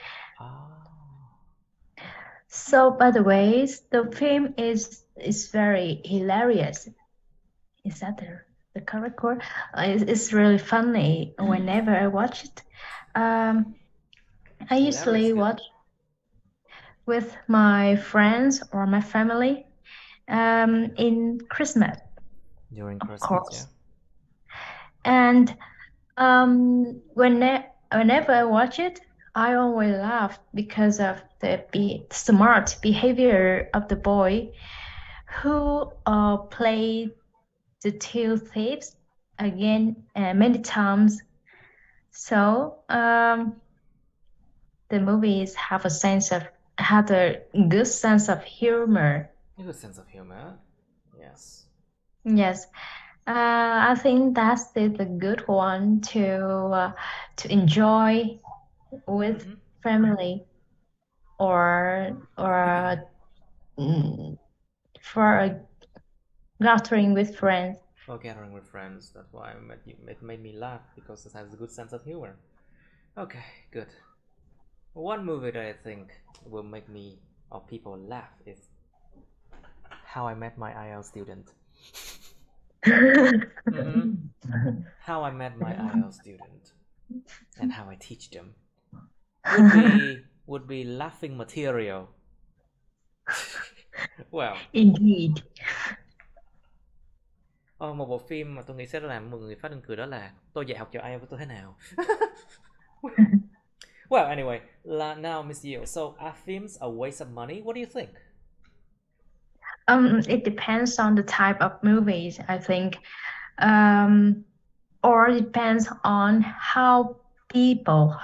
So, by the way, the film is very hilarious. Is that the correct word? It's really funny whenever I watch it. I usually watch with my friends or my family in Christmas. During of Christmas, course. yeah. And whenever I watch it, I always laugh because of the smart behavior of the boy who played the two thieves again many times. So the movies have a good sense of humor. A good sense of humor, yes. Yes. I think that's the good one to enjoy with family or for a gathering with friends. For gathering with friends, that's why it made me laugh, because it has a good sense of humor. Okay, good. One movie that I think will make me or people laugh is How I Met My IELTS Student. How I Met My IELTS Student and how I teach them would be laughing material. Well, indeed. Một bộ phim mà tôi nghĩ sẽ làm mọi người phát lên cười đó là Tôi dạy học trò IELTS của tôi thế nào. Well, anyway, now Miss Yeo, so are films a waste of money? What do you think? It depends on the type of movies, I think, or it depends on how people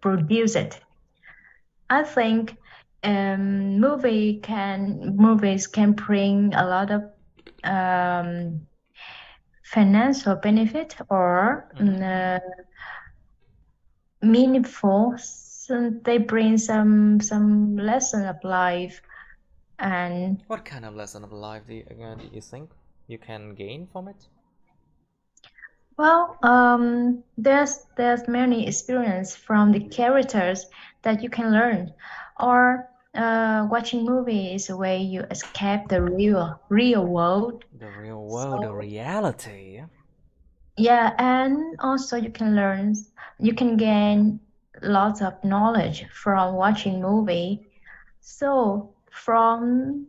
produce it. I think movies can bring a lot of financial benefit or meaningful. So they bring some lesson of life. And what kind of lesson of life do you think you can gain from it? Well, there's many experience from the characters that you can learn, or watching movies where you escape the real world. The real world, the reality. Yeah, and also you can gain lots of knowledge from watching movie. So from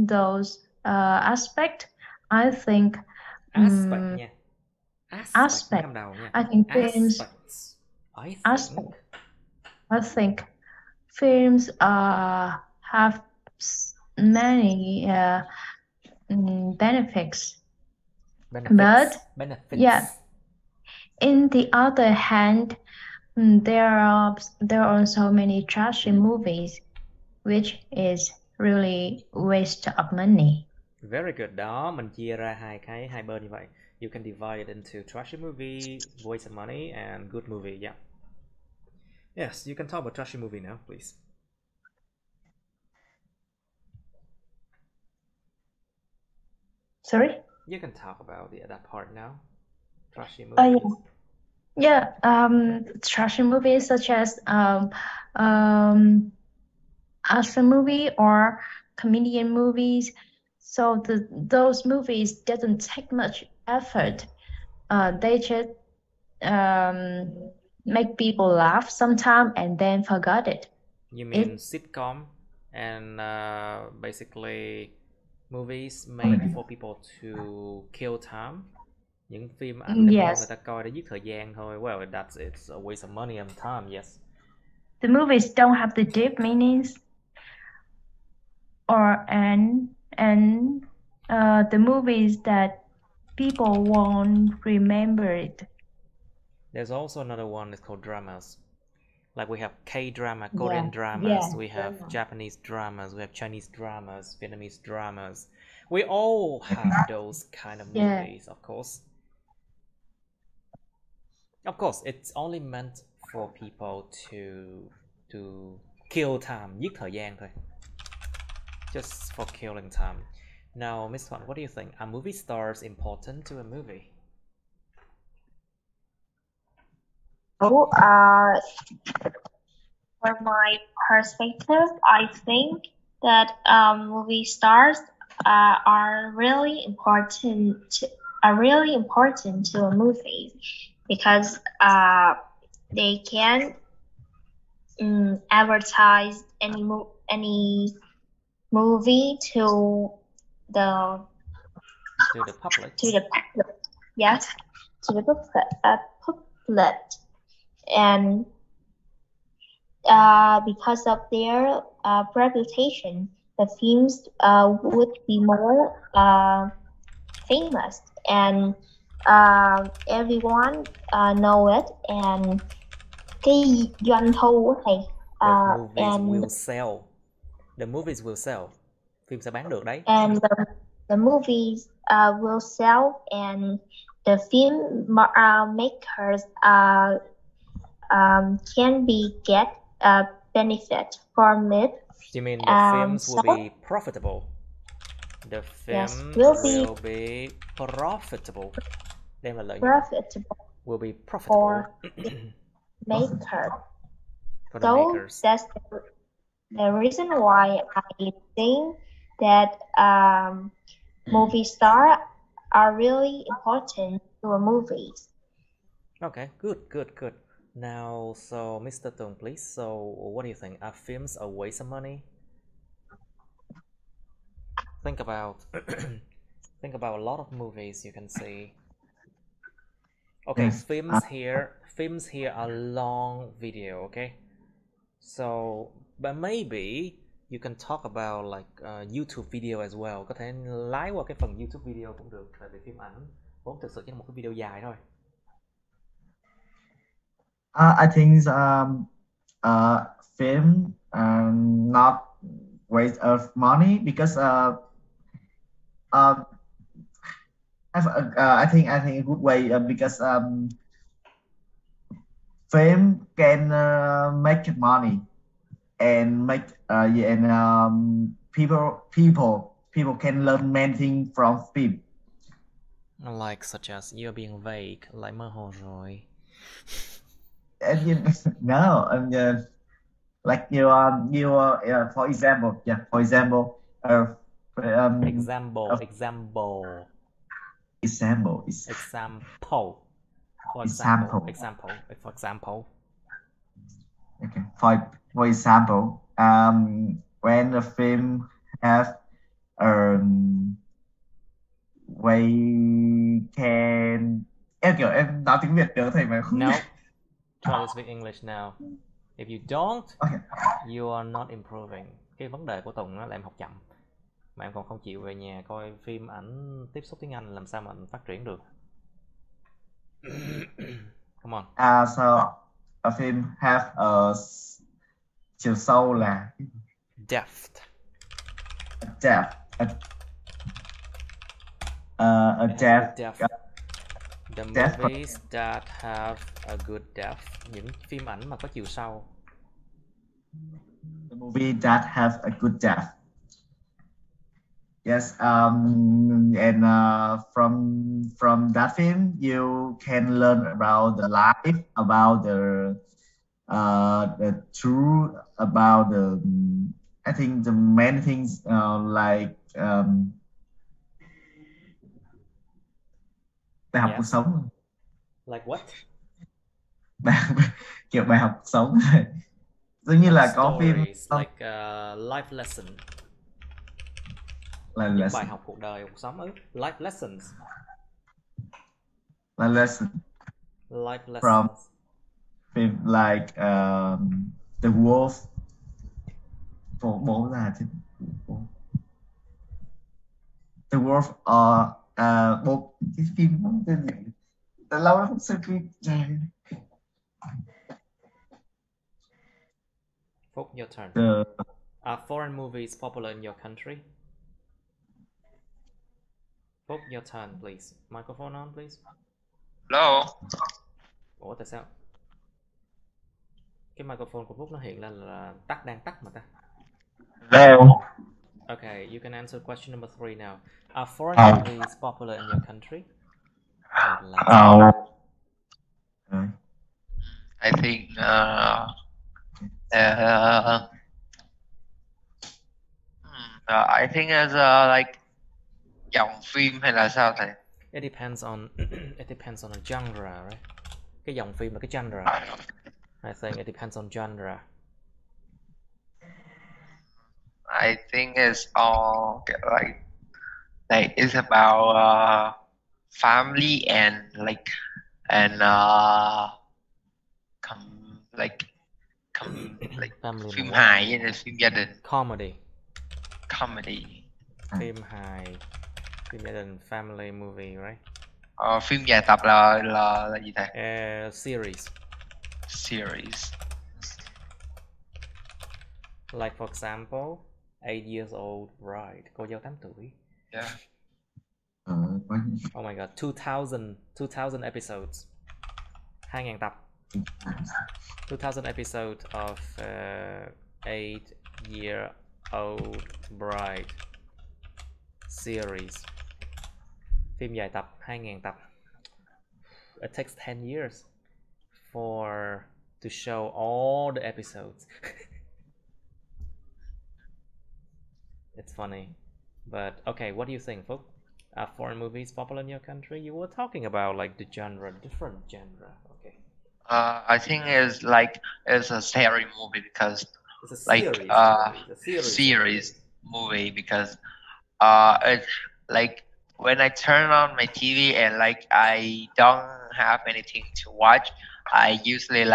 those aspect, I think aspect nha. Aspect. I think films. I think films have many benefits. But yeah, in the other hand, there are also many trashy movies, which is really waste of money. Very good. Đó, mình chia ra hai bên như vậy. You can divide it into trashy movie, waste of money, and good movie. Yeah. Yes, you can talk about trashy movie now, please. Sorry? You can talk about that part now. Trashy movies. Yeah. Trashy movies such as action movie or comedian movies. So those movies doesn't take much effort. They just make people laugh sometime and then forgot it. You mean sitcom and basically movies made for people to kill time? Những phim ảnh để người ta coi để giết thời gian thôi. Well, it's a waste of money and time. Yes. The movies don't have the deep meanings, or the movies that people won't remember it. There's also another one. It's called dramas. Like we have K-drama, Korean dramas, we have Japanese dramas, we have Chinese dramas, Vietnamese dramas. We all have those kind of movies, of course. Of course, it's only meant for people to kill time, giết thời gian thôi. Just for killing time. Now, Miss Thuận, what do you think? Are movie stars important to a movie? So, for my perspective, I think that movie stars are really important. Are really important to a movie because they can advertise any movie to the public. Yes, to the public, and because of their reputation, the films would be more famous, and everyone know it, and cái doanh thu thì the movies will sell. Phim sẽ bán được đấy. And the movies will sell, and the film makers can get benefit from it. You mean the films will be profitable? The films will be profitable. Đem là lợi nhuận. Will be profitable. For the makers. That's the reason why I think that movie stars are really important to a movies. Okay, good. Now, so Mr. Tung, please. So, what do you think? Are films a waste of money? Think about a lot of movies you can see. Okay, Yes. films here are long video. Okay, so but maybe you can talk about like YouTube video as well. Có thể lái qua cái phần YouTube video cũng được, tại vì phim ảnh vốn thực sự chỉ là một cái video dài thôi. I think film not waste of money because I think a good way because film can make money and make people can learn many things from film. Like such as you're being vague, like mơ hồ rồi. No, like you for example, example. Okay. For example, when the film has we can em nói tiếng Việt được thầy mà không. No. Try to speak English now. If you don't, okay, you are not improving. Cái vấn đề của Tùng là em học chậm, mà em còn không chịu về nhà coi phim ảnh tiếp xúc tiếng Anh, làm sao mà anh phát triển được. Come on. So a film have a chiều sâu là depth. The movies that have a good depth. Những phim ảnh mà có chiều sâu. The movie that have a good depth. Yes, and from that film you can learn about the life, about the truth, about I think the many things like bài học cuộc sống. Like what? Kiểu bài học cuộc sống. Giống như là có phim like life lesson. Những bài học cuộc đời, cuộc sống. Life lessons. Life lessons. From phim like The Wolf. Bố là The Wolf bộ cái phim nó tên gì? Đã lâu lắm không xem phim. Phúc, your turn. Are foreign movies popular in your country? Phúc, your turn, please. Microphone on, please. Hello. Ủa tại sao? Cái microphone của Phúc nó hiện lên là đang tắt mà ta. Hello. Okay, you can answer question number 3 now. Are foreign movies popular in your country? I think I think as like dòng phim hay là sao thầy? It depends on it depends on a genre, right? Cái dòng phim là cái genre. I think it depends on genre. I think it's all like it's about family and Family phim là what? hài với là phim gia đình. Comedy. Phim hài, phim gia đình, family movie, right? Phim dài tập là gì thầy? Series. Like for example, 8 years old bride, cô dâu 8 tuổi. Yeah. Oh my god, 2000 episodes. 2000 tập. 2000 episodes of 8-year-old bride series. Phim dài tập, 2000 tập. It takes 10 years to show all the episodes. It's funny, but okay, what do you think, Phúc? Are foreign movies popular in your country? You were talking about like the different genre. Okay. I think it's a series movie because it's a series movie because it's like when I turn on my TV and like I don't have anything to watch, I usually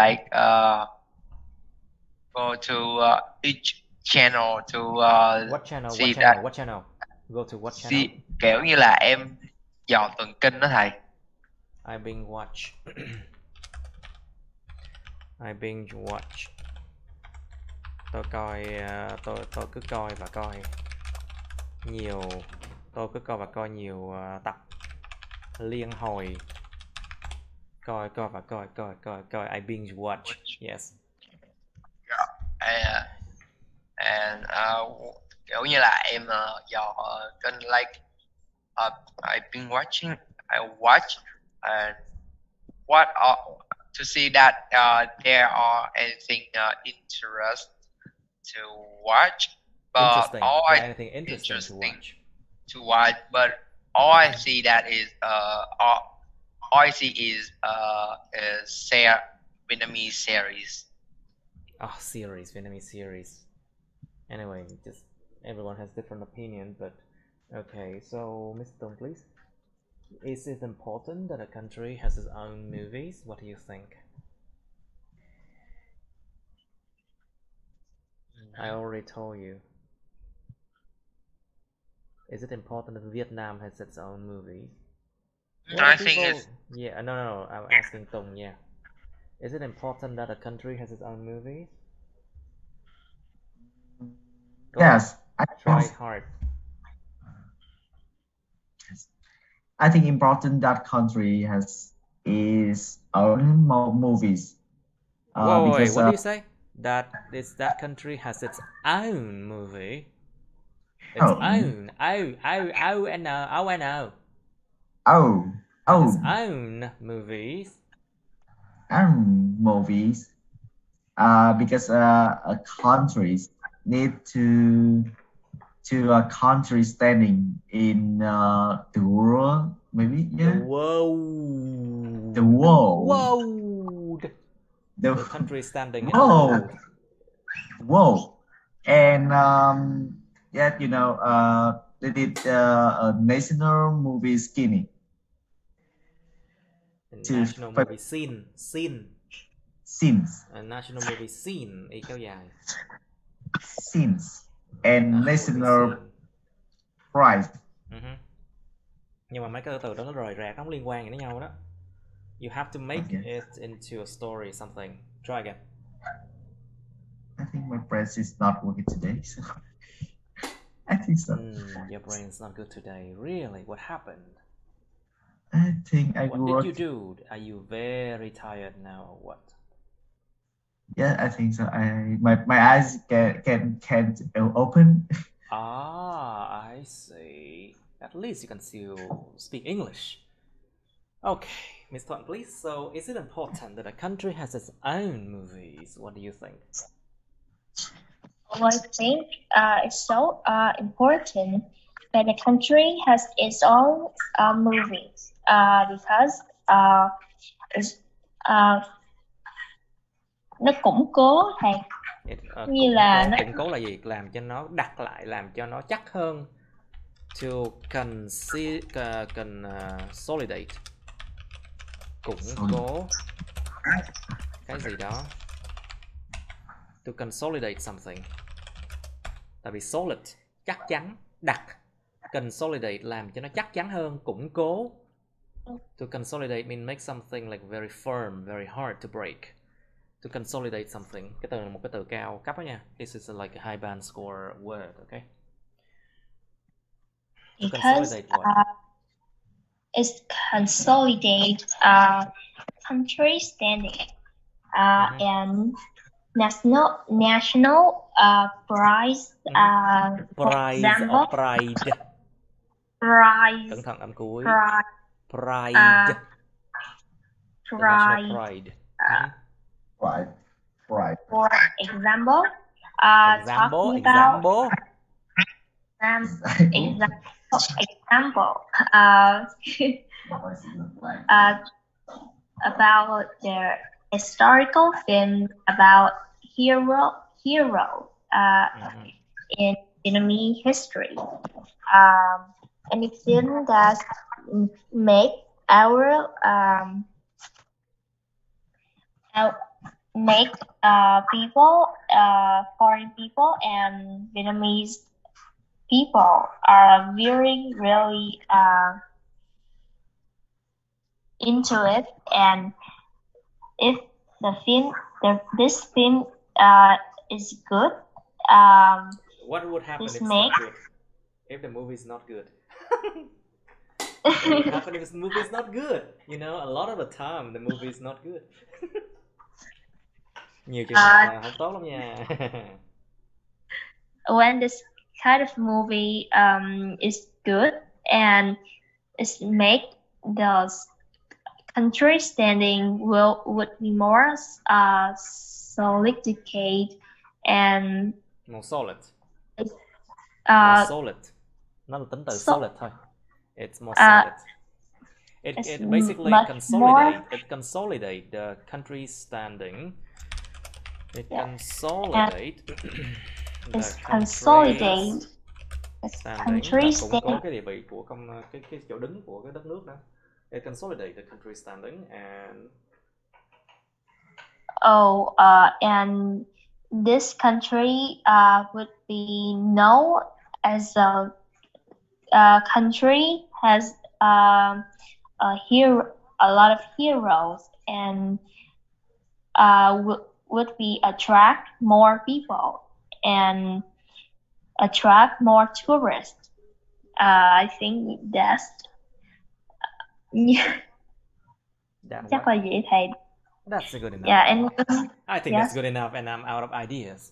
go to each channel to what channel? Go to what channel? Kiểu như là em dọn từng kênh đó thầy. I binge watch. Tôi coi tôi cứ coi và coi nhiều. Tôi cứ coi và coi nhiều tập liên hồi. Coi và coi. I binge watch. Yes. And kiểu như là em dò kênh I've been watching. I watch and to see that there are anything interest to watch, but anything interesting to watch. But all I see that is all I see is Vietnamese series. Oh, Vietnamese series. Anyway, just everyone has different opinion, but okay. So, Mr. Tong, please. Is it important that a country has its own movies? What do you think? I already told you. Is it important that Vietnam has its own movies? I think it's... Yeah, no. I'm asking Tong, yeah. Is it important that a country has its own movies? Yes. Try hard. I think important that country has its own movies. Wait, what do you say? That country has its own movie. Its own. Its own movies. Movies. Because countries need to a country standing in the world, maybe. Yeah. The world. The country standing in the world. Whoa. And yeah, you know, they did a national movie screening. National movie scene. Scenes. National movie scene. Ý kéo dài. Scenes. And national prize. Nhưng mà mấy cái từ đó nó rời rạc, nó không liên quan gì đến nhau đó. You have to make it into a story, something. Try again. I think my brain is not working today, so I think so. Your brain's not good today. Really? What happened? I think What did you do? Are you very tired now or what? Yeah, I think so. My eyes can't open. I see. At least you can still speak English. Okay, Miss Thuận, please. So, is it important that a country has its own movies? What do you think? Well, I think it's so important that a country has its own movies because nó củng cố thầy. Như là củng cố là gì? Làm cho nó đặt lại, làm cho nó chắc hơn. To consolidate, củng cố cái gì đó. To consolidate something. Tại vì solid chắc chắn, đặt. Consolidate làm cho nó chắc chắn hơn, củng cố. To consolidate means make something like very firm, very hard to break. To consolidate something. Cái từ là một cái từ cao cấp đó nha. This is like a high band score word, okay? Because it's consolidate country standing and national prize. Pride. Cẩn thận âm cuối. Pride. Pride. For example, about the historical film about hero in Vietnamese history. Any film that make our people, foreign people and Vietnamese people are really into it, and if this film is good, what would happen if it's not good? If the movie is not good? What would happen if the movie is not good? You know, a lot of the time the movie is not good. Nhiều trường hợp là không tốt lắm nha. When this kind of movie is good and it's make the country standing would be more solidified and more solid. More solid. Nó là tính từ solid thôi. It's more solid. It basically consolidate the country standing. It consolidate the country standing. Củng cố cái địa vị của cái chỗ đứng của cái đất nước đó. It consolidate the country standing and and this country would be known as a country has a lot of heroes and would be attract more people and attract more tourists. I think that's chắc là vậy thầy. That's good enough. Yeah, and I think that's good enough, and I'm out of ideas.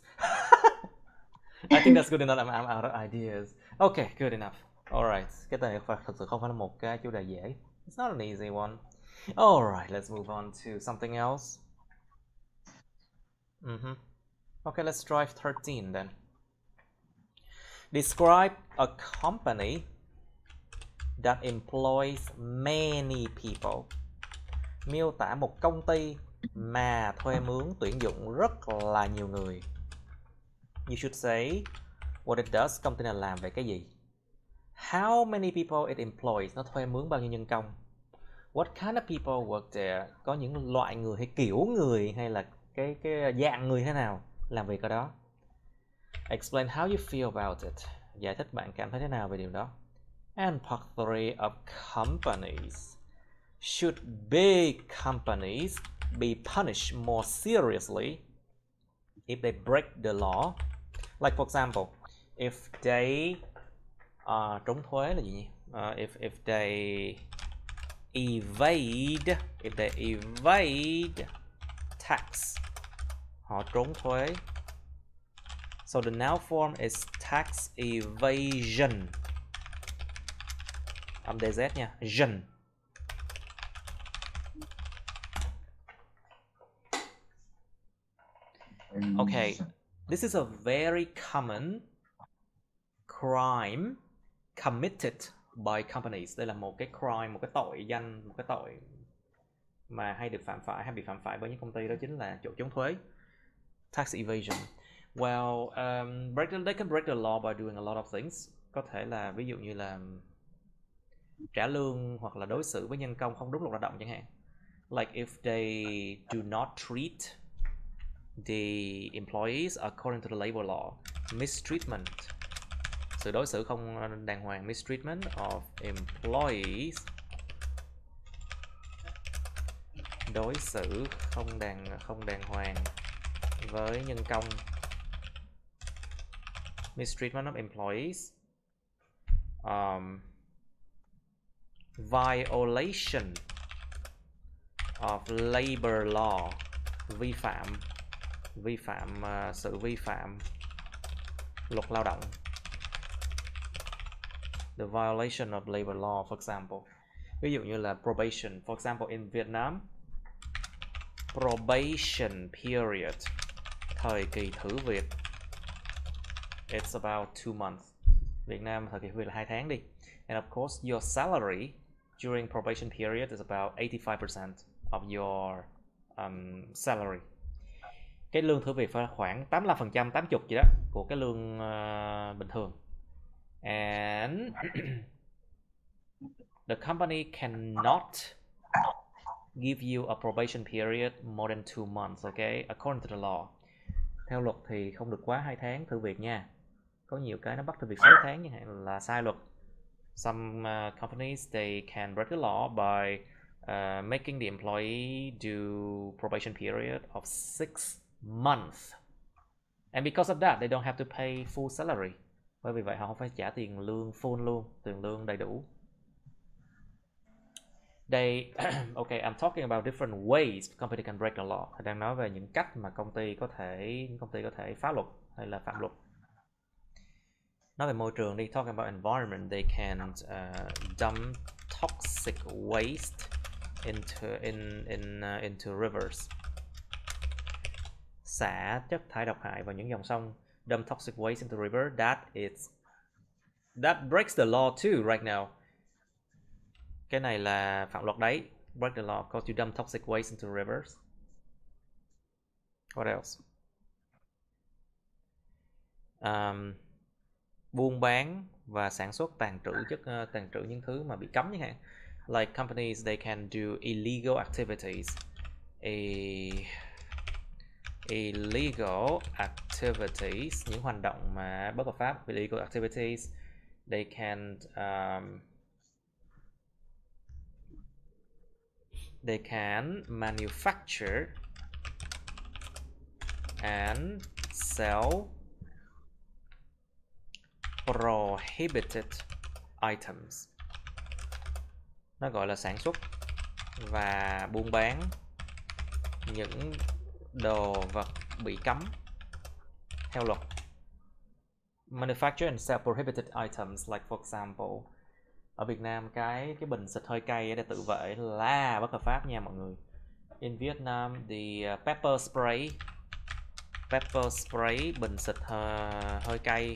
I think that's good enough, and I'm out of ideas. Okay, good enough. Alright, cái này thật sự không phải là một cái chủ đề dễ. It's not an easy one. Alright, let's move on to something else. Okay, let's try 13 then. Describe a company that employs many people. Miêu tả một công ty mà thuê mướn tuyển dụng rất là nhiều người. You should say what it does, công ty này làm về cái gì. How many people it employs, nó thuê mướn bao nhiêu nhân công. What kind of people work there, có những loại người hay kiểu người hay là cái dạng người thế nào làm việc ở đó. Explain how you feel about it, giải thích bạn cảm thấy thế nào về điều đó. And part 3 of companies. Should big companies be punished more seriously if they break the law? Like for example, if they trốn thuế là gì nhỉ? If they evade tax, họ trốn thuế. So the noun form is tax evasion. Âm DZ nha, Okay, this is a very common crime committed by companies. Đây là một cái crime, một cái tội danh, một cái tội mà hay được phạm phải, hay bị phạm phải bởi những công ty, đó chính là chỗ trốn thuế, tax evasion. Well, they can break the law by doing a lot of things. Có thể là ví dụ như là trả lương hoặc là đối xử với nhân công không đúng luật lao động chẳng hạn. Like if they do not treat the employees according to the labor law, mistreatment, sự đối xử không đàng hoàng, mistreatment of employees, đối xử không đàng hoàng với nhân công, mistreatment of employees, violation of labor law, sự vi phạm luật lao động, the violation of labor law, for example. Ví dụ như là probation, for example in Vietnam, probation period, thời kỳ thử việc, it's about 2 months. Việt Nam thời kỳ thử việc là 2 tháng đi. And of course your salary during probation period is about 85% of your salary. Cái lương thử việc phải khoảng 85%, 80 gì đó của cái lương bình thường. And the company cannot give you a probation period more than 2 months, okay? According to the law. Theo luật thì không được quá 2 tháng thử việc nha. Có nhiều cái nó bắt thử việc 6 tháng chẳng hạn là sai luật. Some companies, they can break the law by making the employee do probation period of 6 months. And because of that, they don't have to pay full salary. Bởi vì vậy họ không phải trả tiền lương full luôn, tiền lương đầy đủ. Okay, I'm talking about different ways the company can break the law. Tôi đang nói về những cách mà công ty có thể phá luật hay là phạm luật. Nói về môi trường đi, talking about environment, they can dump toxic waste into rivers. Xả chất thải độc hại vào những dòng sông. Dump toxic waste into river. That breaks the law too right now. Cái này là phạm luật đấy. Break the law because you dump toxic waste into rivers. What else? Buôn bán và sản xuất tàn trữ những thứ mà bị cấm chẳng hạn. Like companies, they can do illegal activities. Illegal activities, những hoạt động mà bất hợp pháp. Illegal activities, they can manufacture and sell prohibited items. Nó gọi là sản xuất và buôn bán những đồ vật bị cấm theo luật. Manufacture and sell prohibited items, like for example, ở Việt Nam cái bình xịt hơi cay để tự vệ là bất hợp pháp nha mọi người. In Vietnam, the pepper spray, bình xịt hơi cay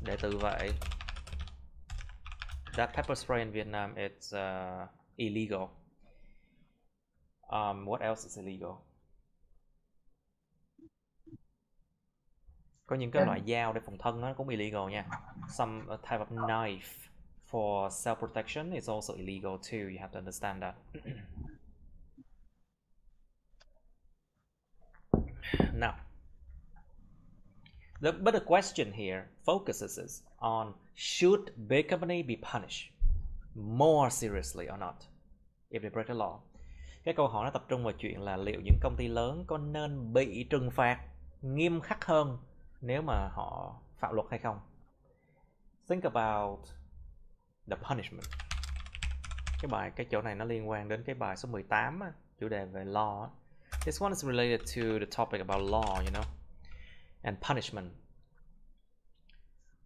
để tự vệ. That pepper spray in Vietnam, it's illegal. What else is illegal? Có những cái loại dao để phòng thân nó cũng illegal nha. Some type of knife for self-protection is also illegal too. You have to understand that. Now, but the question here focuses on should big company be punished more seriously or not if they break the law. Cái câu hỏi nó tập trung vào chuyện là liệu những công ty lớn có nên bị trừng phạt nghiêm khắc hơn nếu mà họ phạm luật hay không. Think about the punishment. Cái chỗ này nó liên quan đến cái bài số 18 á, chủ đề về law. This one is related to the topic about law, you know, and punishment.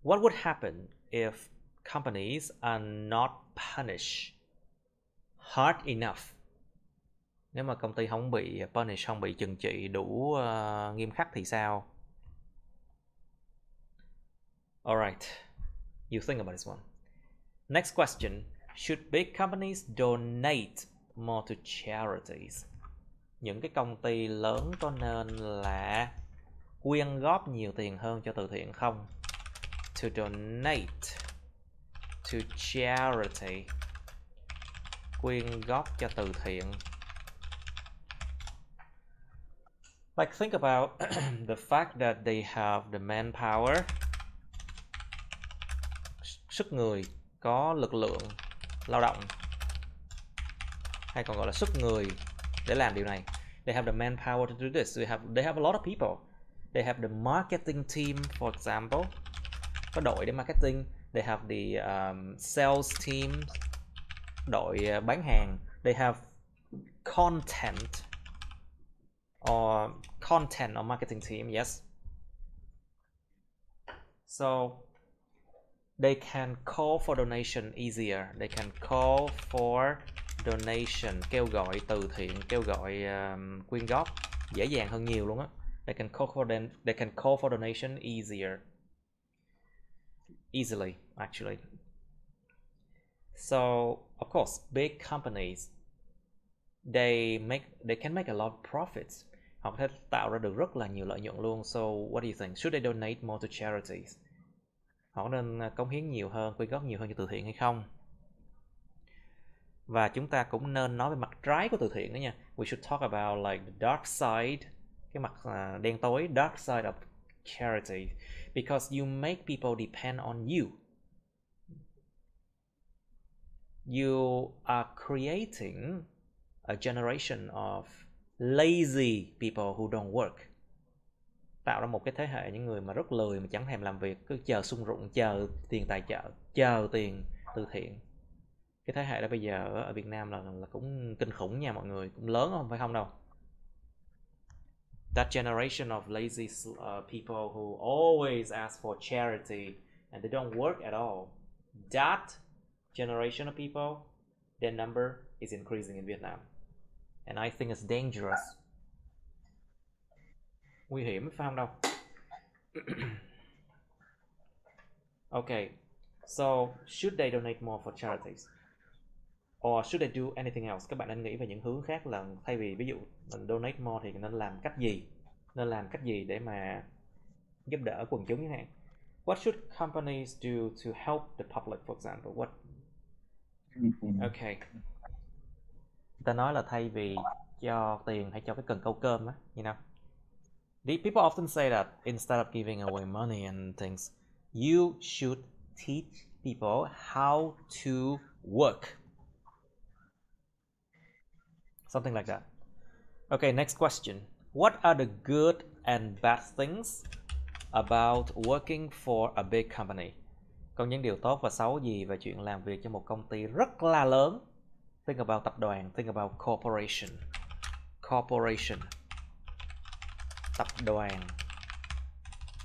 What would happen if companies are not punished hard enough Nếu mà công ty không bị punish, không bị trừng trị đủ nghiêm khắc thì sao? Alright, you think about this one. Next question. Should big companies donate more to charities? Những cái công ty lớn có nên là quyên góp nhiều tiền hơn cho từ thiện không? To donate to charity. Quyên góp cho từ thiện. Like, think about the fact that they have the manpower, sức người, có lực lượng lao động, hay còn gọi là sức người để làm điều này. They have the manpower to do this. They have a lot of people. They have the marketing team, for example. Có đội để marketing. They have the sales team, đội bán hàng. They have content or marketing team, yes. So they can call for donation easier. They can call for donation, kêu gọi từ thiện, kêu gọi quyên góp dễ dàng hơn nhiều luôn á. They can call for donation easily, actually. So of course, big companies, they can make a lot of profits. Họ có thể tạo ra được rất là nhiều lợi nhuận luôn. So what do you think? Should they donate more to charities? Họ nên cống hiến nhiều hơn, quyên góp nhiều hơn cho từ thiện hay không? Và chúng ta cũng nên nói về mặt trái của từ thiện đó nha. We should talk about like the dark side, cái mặt đen tối, dark side of charity, because you make people depend on you. You are creating a generation of lazy people who don't work. Tạo ra một cái thế hệ những người mà rất lười, mà chẳng thèm làm việc, cứ chờ sung rụng, chờ tiền tài trợ, chờ tiền từ thiện. Cái thế hệ đó bây giờ ở Việt Nam là cũng kinh khủng nha mọi người, cũng lớn không phải không đâu. That generation of lazy people who always ask for charity and they don't work at all. That generation of people, their number is increasing in Vietnam. And I think it's dangerous. Nguy hiểm phải không đâu. Okay, so should they donate more for charities? Or should they do anything else? Các bạn nên nghĩ về những hướng khác, là thay vì ví dụ mình donate more thì nên làm cách gì? Nên làm cách gì để mà giúp đỡ quần chúng chẳng hạn? What should companies do to help the public, for example? What? Okay. Ta nói là thay vì cho tiền hãy cho cái cần câu cơm á, you know. The people often say that instead of giving away money and things, you should teach people how to work. Something like that. Okay, next question. What are the good and bad things about working for a big company? Có những điều tốt và xấu gì về chuyện làm việc cho một công ty rất là lớn? Think about tập đoàn, think about corporation. Corporation. Tập đoàn.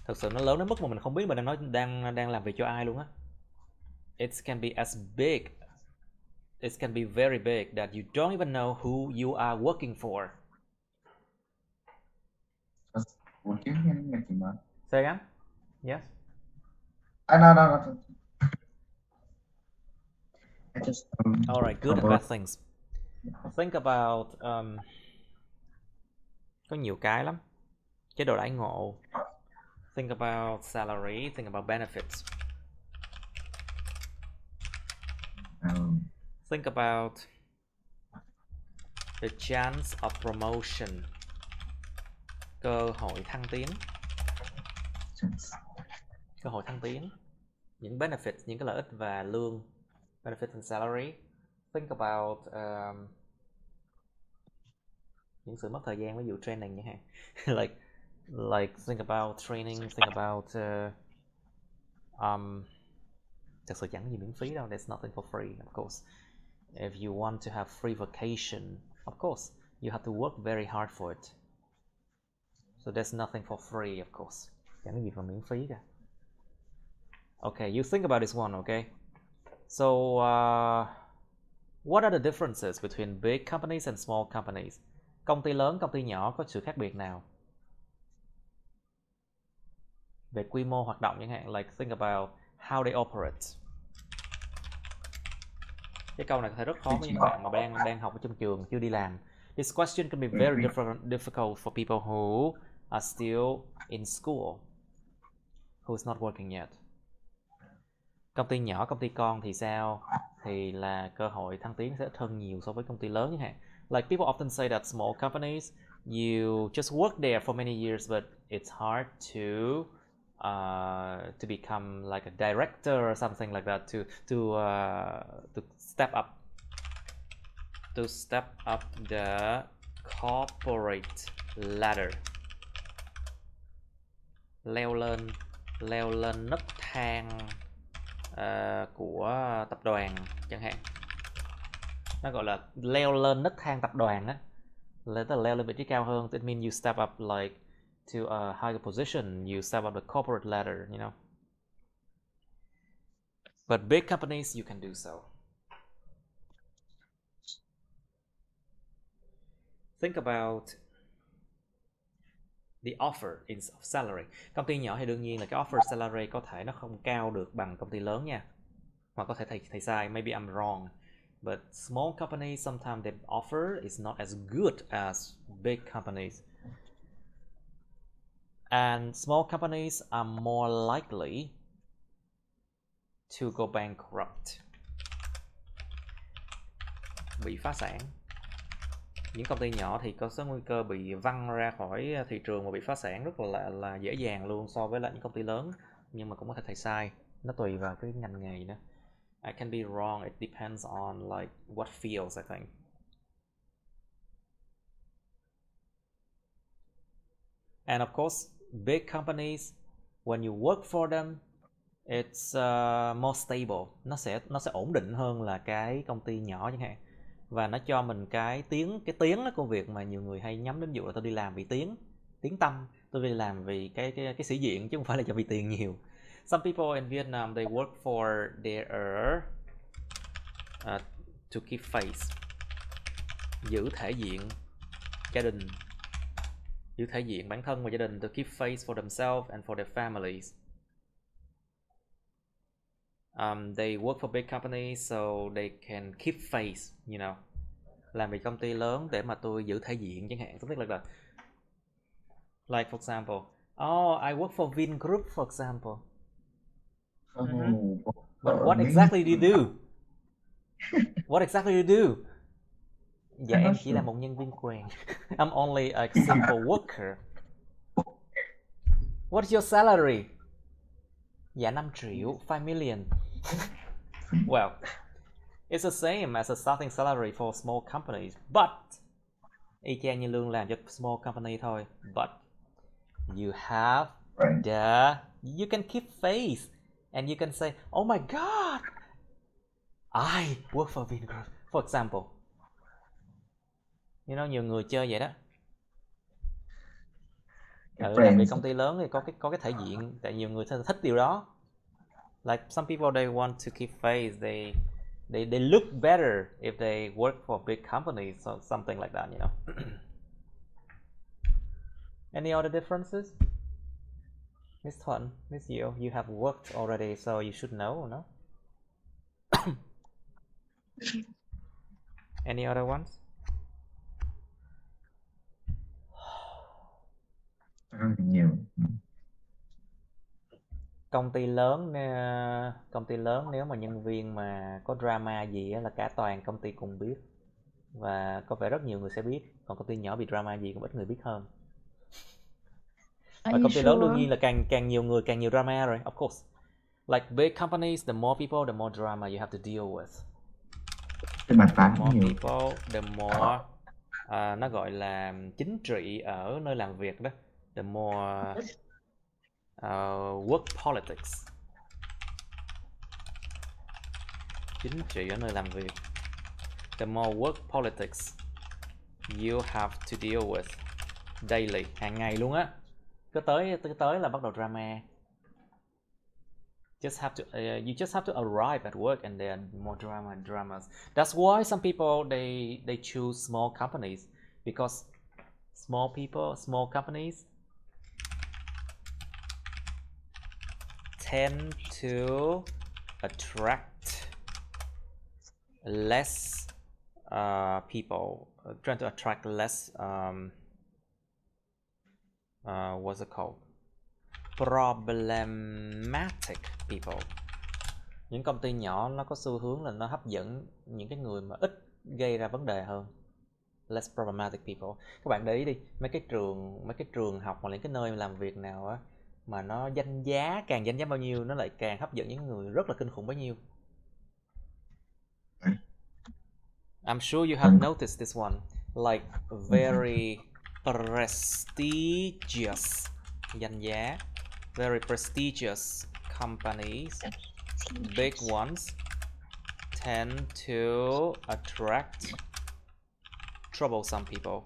Thực sự nó lớn đến mức mà mình không biết mình đang làm việc cho ai luôn á. It can be as big. It can be very big that you don't even know who you are working for. Say again? Yes? No. All right, good and bad things. Think about có nhiều cái lắm. Chế độ đãi ngộ. Think about salary, think about benefits. Think about the chance of promotion. Cơ hội thăng tiến. Cơ hội thăng tiến. Những benefits, những cái lợi ích và lương. Benefits and salary. Think about những sự mất thời gian, ví dụ training chẳng hạn. like think about training, think about thật sự chẳng gì miễn phí đâu. There's nothing for free, of course. If you want to have free vacation, of course, you have to work very hard for it. So there's nothing for free, of course. Chẳng có gì mà miễn phí cả. Okay, you think about this one, okay? So What are the differences between big companies and small companies? Công ty lớn, công ty nhỏ có sự khác biệt nào? Về quy mô hoạt động chẳng hạn, like think about how they operate. Cái câu này có thể rất khó với những bạn mà đang học ở trong trường chưa đi làm. This question can be very difficult for people who are still in school, who's not working yet. Công ty nhỏ, công ty con thì sao? Thì là cơ hội thăng tiến sẽ ít hơn nhiều so với công ty lớn chẳng hạn. Like people often say that small companies, you just work there for many years, but it's hard to become like a director or something like that, to step up the corporate ladder, leo lên nấc thang của tập đoàn chẳng hạn. Nó gọi là leo lên nấc thang tập đoàn á, tức là leo lên vị trí cao hơn. It means you step up like to a higher position, you step up the corporate ladder, you know. But big companies, you can do so. Think about the offer of salary. Công ty nhỏ thì đương nhiên là cái offer salary có thể nó không cao được bằng công ty lớn nha. Hoặc có thể thầy sai, maybe I'm wrong. But small companies, sometimes the offer is not as good as big companies. And small companies are more likely to go bankrupt, bị phá sản. Những công ty nhỏ thì có số nguy cơ bị văng ra khỏi thị trường và bị phá sản rất là dễ dàng luôn so với lại những công ty lớn. Nhưng mà cũng có thể thầy sai, nó tùy vào cái ngành nghề nữa. I can be wrong, it depends on like what fields, I think. And of course, big companies, when you work for them, it's more stable. Nó sẽ ổn định hơn là cái công ty nhỏ chẳng hạn. Và nó cho mình cái tiếng của việc mà nhiều người hay nhắm đến vụ là tôi đi làm vì tiếng tăm, tôi đi làm vì cái sĩ diện chứ không phải là cho vì tiền nhiều. Some people in Vietnam, they work for their to keep face, giữ thể diện gia đình, giữ thể diện bản thân và gia đình, to keep face for themselves and for their families. They work for big companies so they can keep face, you know. Làm vì công ty lớn để mà tôi giữ thể diện chẳng hạn, something like that. Like for example, oh, I work for Vingroup, for example. But what exactly do you do? What exactly do you do? Dạ em chỉ là một nhân viên quyền. I'm only a simple worker. What's your salary? Dạ 5 triệu, 5 million. Well, it's the same as a starting salary for small companies, but y chang như lương làm cho small company thôi. But you have you can keep face and you can say, oh my god, I work for Vingroup, for example. You know, nhiều người chơi vậy đó. Làm vì công ty lớn thì có cái thể diện, tại nhiều người thích điều đó. Like some people, they want to keep face, they look better if they work for big companies or something like that, you know. Any other differences? Miss Thuận, Miss Diệu, you have worked already, so you should know, no? Any other ones? Nhiều. Công ty lớn nếu mà nhân viên mà có drama gì á là cả toàn công ty cùng biết, và có vẻ rất nhiều người sẽ biết. Còn công ty nhỏ bị drama gì cũng ít người biết hơn. Và công ty lớn đương nhiên là càng nhiều người càng nhiều drama rồi, of course. Like big companies, the more people, the more drama you have to deal with. The more people, the more nó gọi là chính trị ở nơi làm việc đó. The more work politics, chính trị ở nơi làm việc. The more work politics you have to deal with daily, hàng ngày luôn á. Cứ tới là bắt đầu drama. Just have to you just have to arrive at work, and there are more dramas. That's why some people they choose small companies, because small companies tend to attract less people, trying to attract less what's it called, problematic people. Những công ty nhỏ nó có xu hướng là nó hấp dẫn những cái người mà ít gây ra vấn đề hơn, less problematic people. Các bạn để ý đi, mấy cái trường học hoặc những cái nơi làm việc nào á mà nó danh giá, càng danh giá bao nhiêu nó lại càng hấp dẫn những người rất là kinh khủng bấy nhiêu. I'm sure you have noticed this one, like very prestigious, danh giá, very prestigious companies, big ones, tend to attract troublesome people.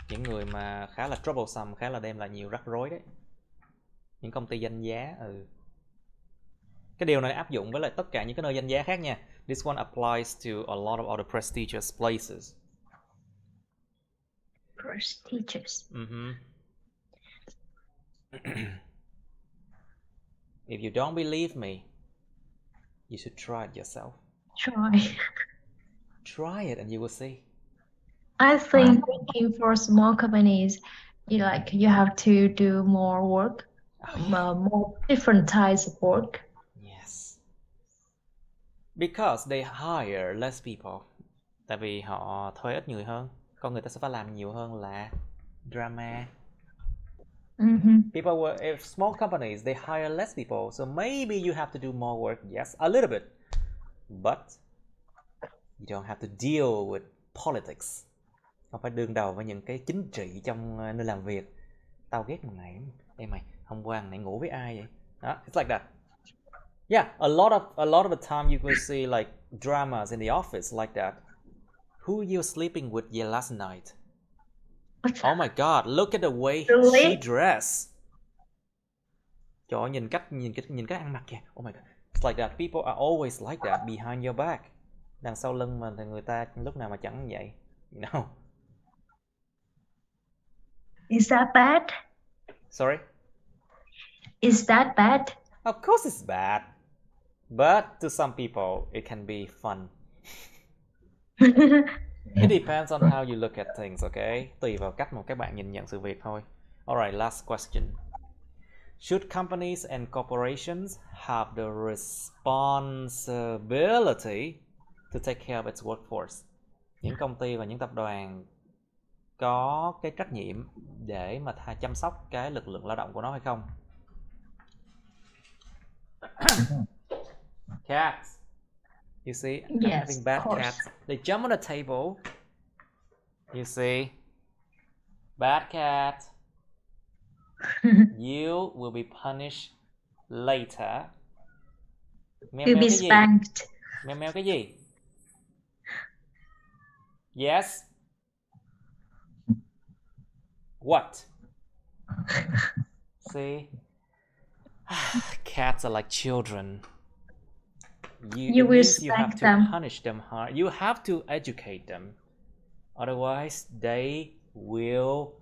Những người mà khá là troublesome, khá là đem lại nhiều rắc rối đấy. Những công ty danh giá. Cái điều này áp dụng với lại tất cả những cái nơi danh giá khác nha. This one applies to a lot of other prestigious places. Prestigious. If you don't believe me, you should try it yourself. Try it and you will see. I think working for small companies, you have to do more work, more different types of work. Yes. Because they hire less people. Tại vì họ thuê ít người hơn, còn người ta sẽ phải làm nhiều hơn là drama. People if small companies, they hire less people, so maybe you have to do more work. Yes, a little bit, but you don't have to deal with politics. Không phải đương đầu với những cái chính trị trong nơi làm việc. Tao ghét thằng này. Ê mày, hôm qua thằng này ngủ với ai vậy? Đó, it's like that. Yeah, a lot of the time you will see like dramas in the office like that. Who you sleeping with last night? Oh my God! Look at the way she dressed. Trời ơi, nhìn cách ăn mặc kìa. Oh my God! It's like that. People are always like that behind your back. Đằng sau lưng mà thì người ta lúc nào mà chẳng vậy, you know? Is that bad? Sorry? Is that bad? Of course it's bad, but to some people it can be fun. It depends on how you look at things, okay? Tùy vào cách mà các bạn nhìn nhận sự việc thôi. Alright, last question. Should companies and corporations have the responsibility to take care of its workforce? Những công ty và những tập đoàn có cái trách nhiệm để mà chăm sóc cái lực lượng lao động của nó hay không? Cats. You see, I'm having bad cats. They jump on the table. You see, bad cat. You will be punished later. You'll be spanked. Mèo cái gì? Yes. What? See, cats are like children. You will spank have to them. Punish them hard. You have to educate them. Otherwise, they will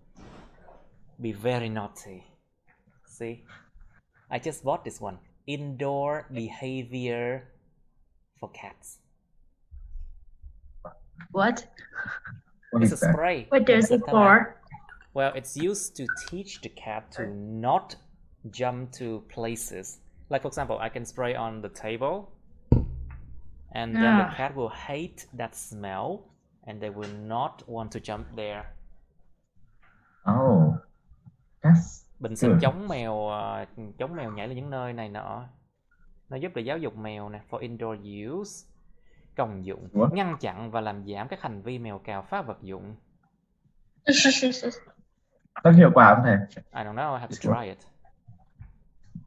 be very naughty. See, I just bought this one. Indoor behavior for cats. What? It's a spray. What does it for? Well, it's used to teach the cat to not jump to places. Like, for example, I can spray on the table, and then the cat will hate that smell, and they will not want to jump there. Oh, that's Bình xịt chống mèo nhảy lên những nơi này nọ. Nó giúp để giáo dục mèo nè, for indoor use. Công dụng, ngăn chặn và làm giảm các hành vi mèo cào phá vật dụng. Rất hiệu quả không thầy? I don't know, I have to try it.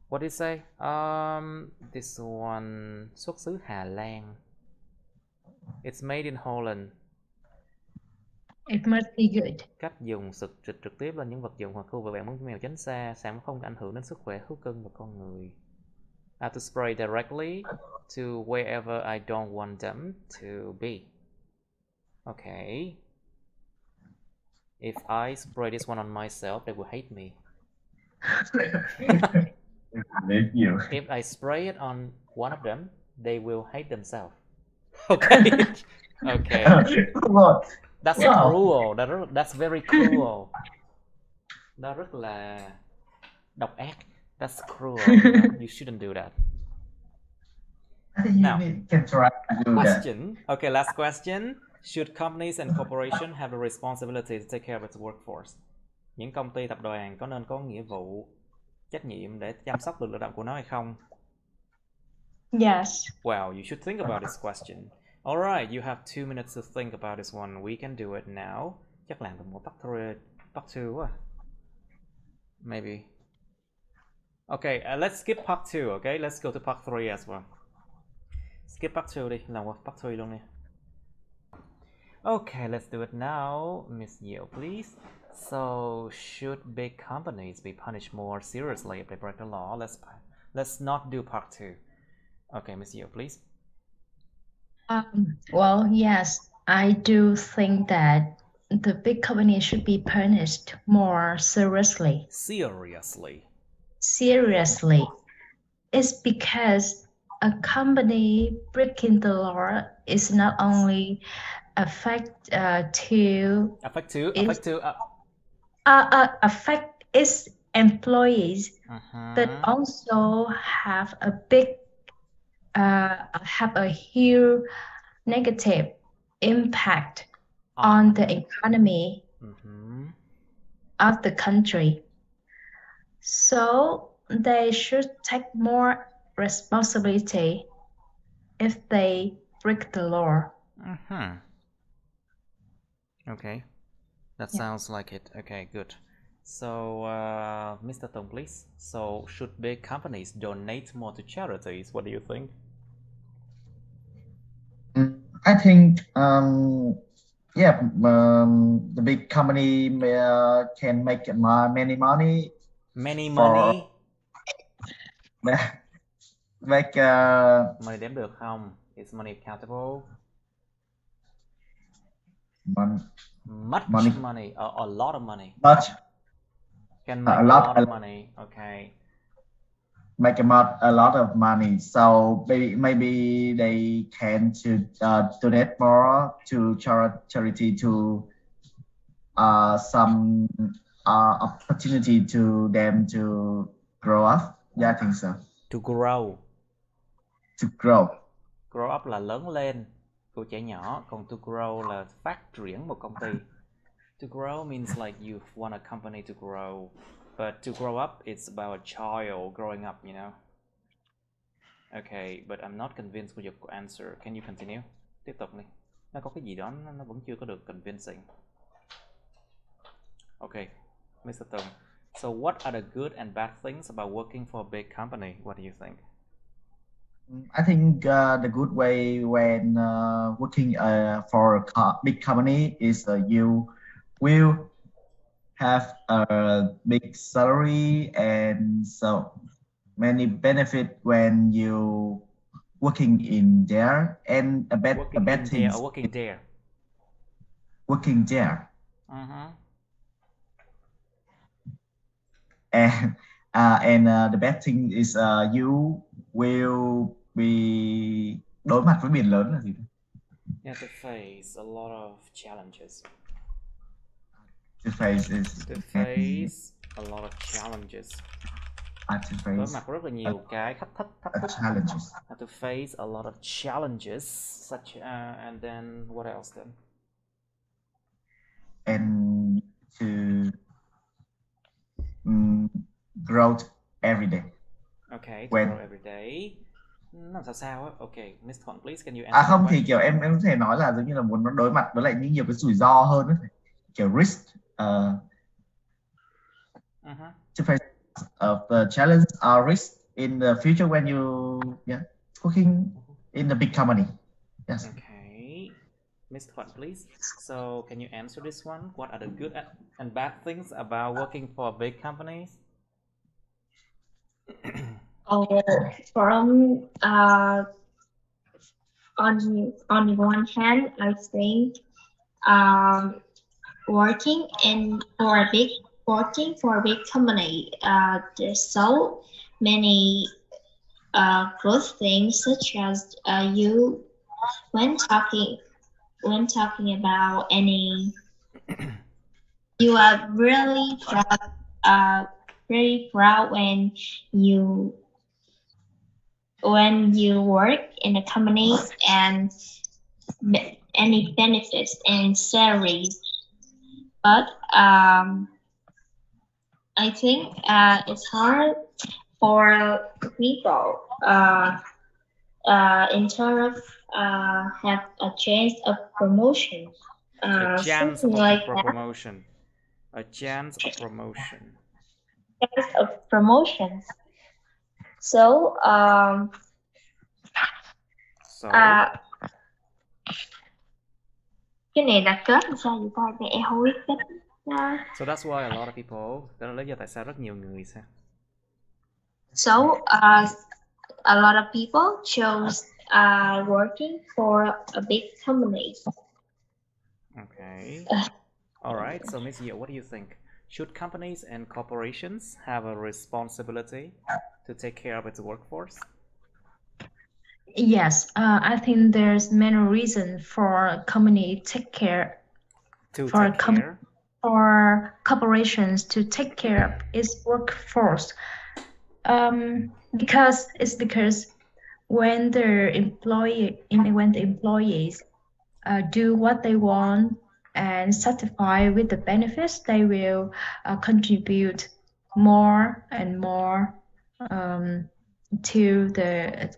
What did it say? This one xuất xứ Hà Lan. It's made in Holland. It must be good. Cách dùng xịt trực tiếp lên những vật dụng hoặc khu vực bạn muốn mèo tránh xa, sẽ không ảnh hưởng đến sức khỏe thú cưng và con người. I have to spray directly to wherever I don't want them to be. Okay. If I spray this one on myself, they will hate me. If I spray it on one of them, they will hate themselves. Okay. Okay. That's cruel. That's very cruel. Đó rất là độc ác. That's cruel. You shouldn't do that. Now, question. Okay, last question. Should companies and corporations have the responsibility to take care of its workforce? Những công ty tập đoàn có nên có nghĩa vụ, trách nhiệm để chăm sóc lực lao động của nó hay không? Yes. Well, you should think about this question. Alright, you have 2 minutes to think about this one. We can do it now. Chắc làm được một part 2 quá. Maybe. Okay, let's skip part 2, okay? Let's go to part 3 as well. Skip part 2 đi, làm qua part 3 luôn đi. Okay, let's do it now. Miss Yeo, please. So, should big companies be punished more seriously if they break the law? Let's not do part 2. Okay, Miss Yeo, please. Well, yes, I do think that the big companies should be punished more seriously. Seriously. It's because a company breaking the law is not only affect its employees, but also have a huge negative impact on the economy of the country. So they should take more responsibility if they break the law. Okay, that sounds like it. Okay, good. So, Mr. Tong, please. So, should big companies donate more to charities? What do you think? I think, the big company can make many money. Many money? Make money đếm được không? Is money countable? Much money, a lot of money. Much. Can make a lot of money. Okay. Make a lot of money. So maybe they can donate more to charity to some opportunity to them to grow up. Yeah, I think so. To grow. To grow. Grow up là lớn lên của trẻ nhỏ, còn to grow là phát triển một công ty. To grow means like you want a company to grow, but to grow up it's about a child growing up, you know. Okay, but I'm not convinced with your answer. Can you continue? Tiếp tục đi. Nó có cái gì đó nó vẫn chưa có được convincing. Okay, Mr. Tong. So what are the good and bad things about working for a big company? What do you think? I think the good way when working for a big company is you will have a big salary and so many benefit when you working in there, and a bad thing. Working there. Working there. And the bad thing is you will be đối mặt với biển lớn là gì? You have to face a lot of challenges. To face a lot of challenges. Đối mặt rất là nhiều cái thách thức. Challenges. Have to face a lot of challenges, such and then what else then? And to grow every day. Okay, to grow every day. Nó sao á? Okay, Mr. Thuận, please, can you answer? Không thì kiểu em có thể nói là giống như là muốn nó đối mặt với lại những nhiều cái rủi ro hơn ấy. Kiểu risk. To face the challenge or risk in the future when you working in the big company. Yes. Okay, Ms. Thuận, please. So can you answer this one? What are the good and bad things about working for big companies? From on one hand, I think working for a big company, there's so many good things, such as you when talking about any, you are really proud when you work in a company, and any benefits and salaries. But I think it's hard for people in terms of have a chance of promotion. A chance Something of like promotion. A chance of promotion. Chance of promotion. So cái này là kết làm sao vậy ta? Thì em không biết kết. So that's why a lot of people, đó là lý do tại sao rất nhiều người sao? So a lot of people chose working for a big company. Okay. All right. So Ms. Yeo, what do you think? Should companies and corporations have a responsibility to take care of its workforce? Yes, I think there's many reasons for a company take care for corporations to take care of its workforce. Because when the employees do what they want and satisfied with the benefits, they will contribute more and more to the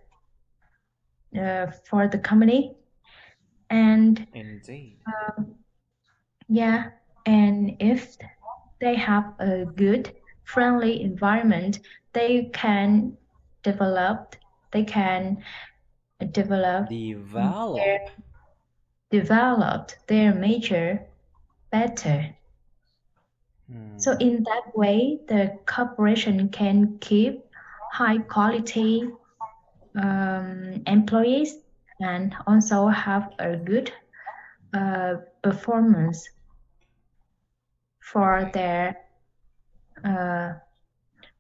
for the company. And indeed, yeah, and if they have a good, friendly environment, they can develop their major better. So in that way, the corporation can keep high quality employees and also have a good performance for their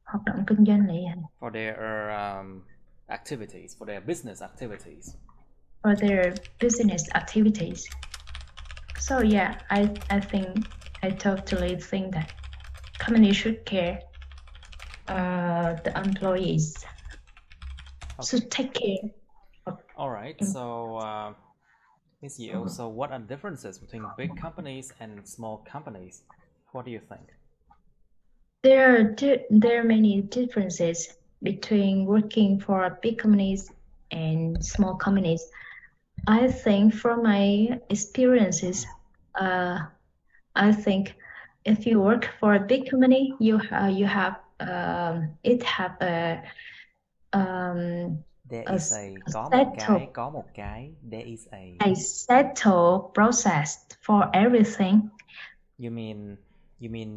hoạt động kinh doanh lị hành. For their activities, for their business activities. For their business activities. So yeah, I totally think that companies should care the employees. Okay. So take care. All right. So Ms. Yeo, so what are the differences between big companies and small companies? What do you think? There are many differences between working for big companies and small companies. I think from my experiences, I think if you work for a big company, you have there is a settled process for everything. You mean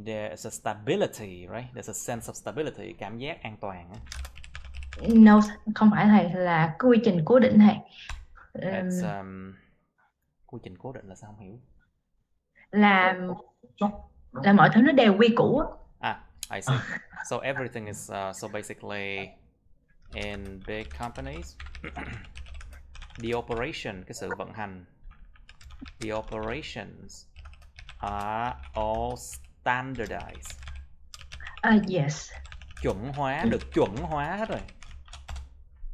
there is a stability, right? There's a sense of stability, cảm giác an toàn. No, không phải thầy, là quy trình cố định thầy. Quy trình cố định là sao không hiểu? Là mọi thứ nó đều quy củ. I see. So everything is so basically in big companies the operation, cái sự vận hành, the operations are all standardized. Yes. Chuẩn hóa, được chuẩn hóa hết rồi.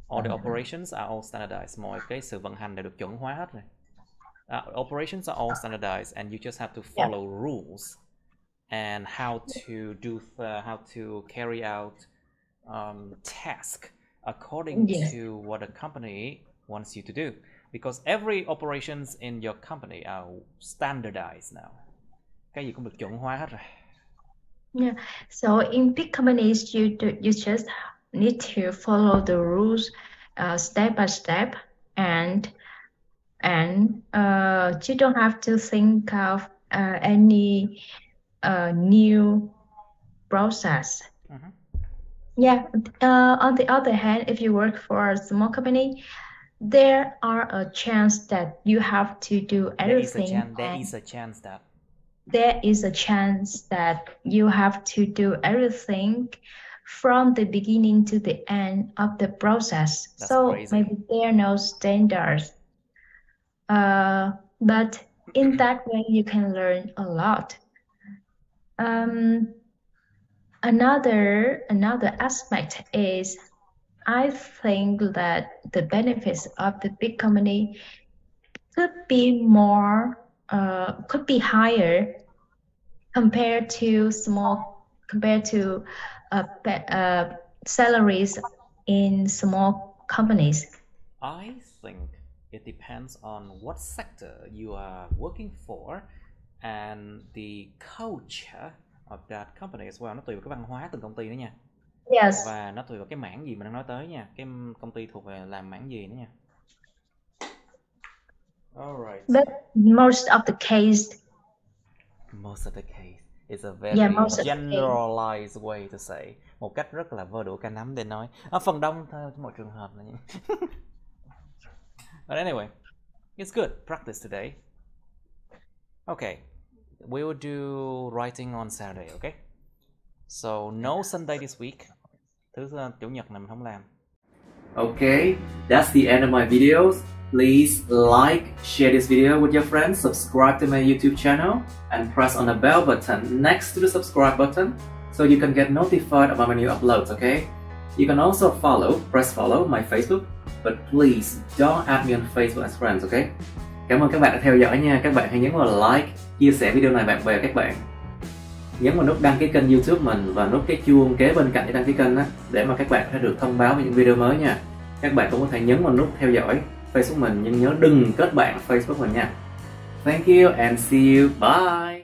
All the operations are all standardized. Mọi cái sự vận hành đều được chuẩn hóa hết rồi. Operations are all standardized, and you just have to follow rules and how to carry out task according to what the company wants you to do, because every operations in your company are standardized now. Cái gì cũng được chuẩn hóa hết rồi. Yeah. So in big companies, you just need to follow the rules step by step, and you don't have to think of any new process. Yeah. On the other hand, if you work for a small company, there are a chance that you have to do everything. There is a chance that There is a chance that you have to do everything from the beginning to the end of the process. That's so crazy. maybe there are no standards. But in that way, you can learn a lot. Another aspect is, I think that the benefits of the big company could be higher compared to salaries in small companies. I think it depends on what sector you are working for and the culture of that company as well. Nó tùy vào cái văn hóa từng công ty nữa nha. Yes. Và nó tùy vào cái mảng gì mình đang nói tới nha. Cái công ty thuộc về làm mảng gì nữa nha. Alright. But most of the case is a very generalized way to say. Một cách rất là vơ đũa cả nắm để nói. Phần đông thôi, mọi trường hợp là như. But anyway, it's good practice today. Okay, we will do writing on Saturday, okay? So no Sunday this week. Chủ nhật này mình không làm. Okay, that's the end of my videos. Please like, share this video with your friends, subscribe to my YouTube channel, and press on the bell button next to the subscribe button so you can get notified about my new uploads, okay? You can also press follow my Facebook, but please don't add me on Facebook as friends, okay? Cảm ơn các bạn đã theo dõi nha. Các bạn hãy nhấn vào like, chia sẻ video này bạn bè các bạn. Nhấn vào nút đăng ký kênh YouTube mình và nút cái chuông kế bên cạnh để đăng ký kênh á, để mà các bạn sẽ được thông báo về những video mới nha. Các bạn cũng có thể nhấn vào nút theo dõi Facebook mình, nhưng nhớ đừng kết bạn Facebook mình nha. Thank you and see you. Bye.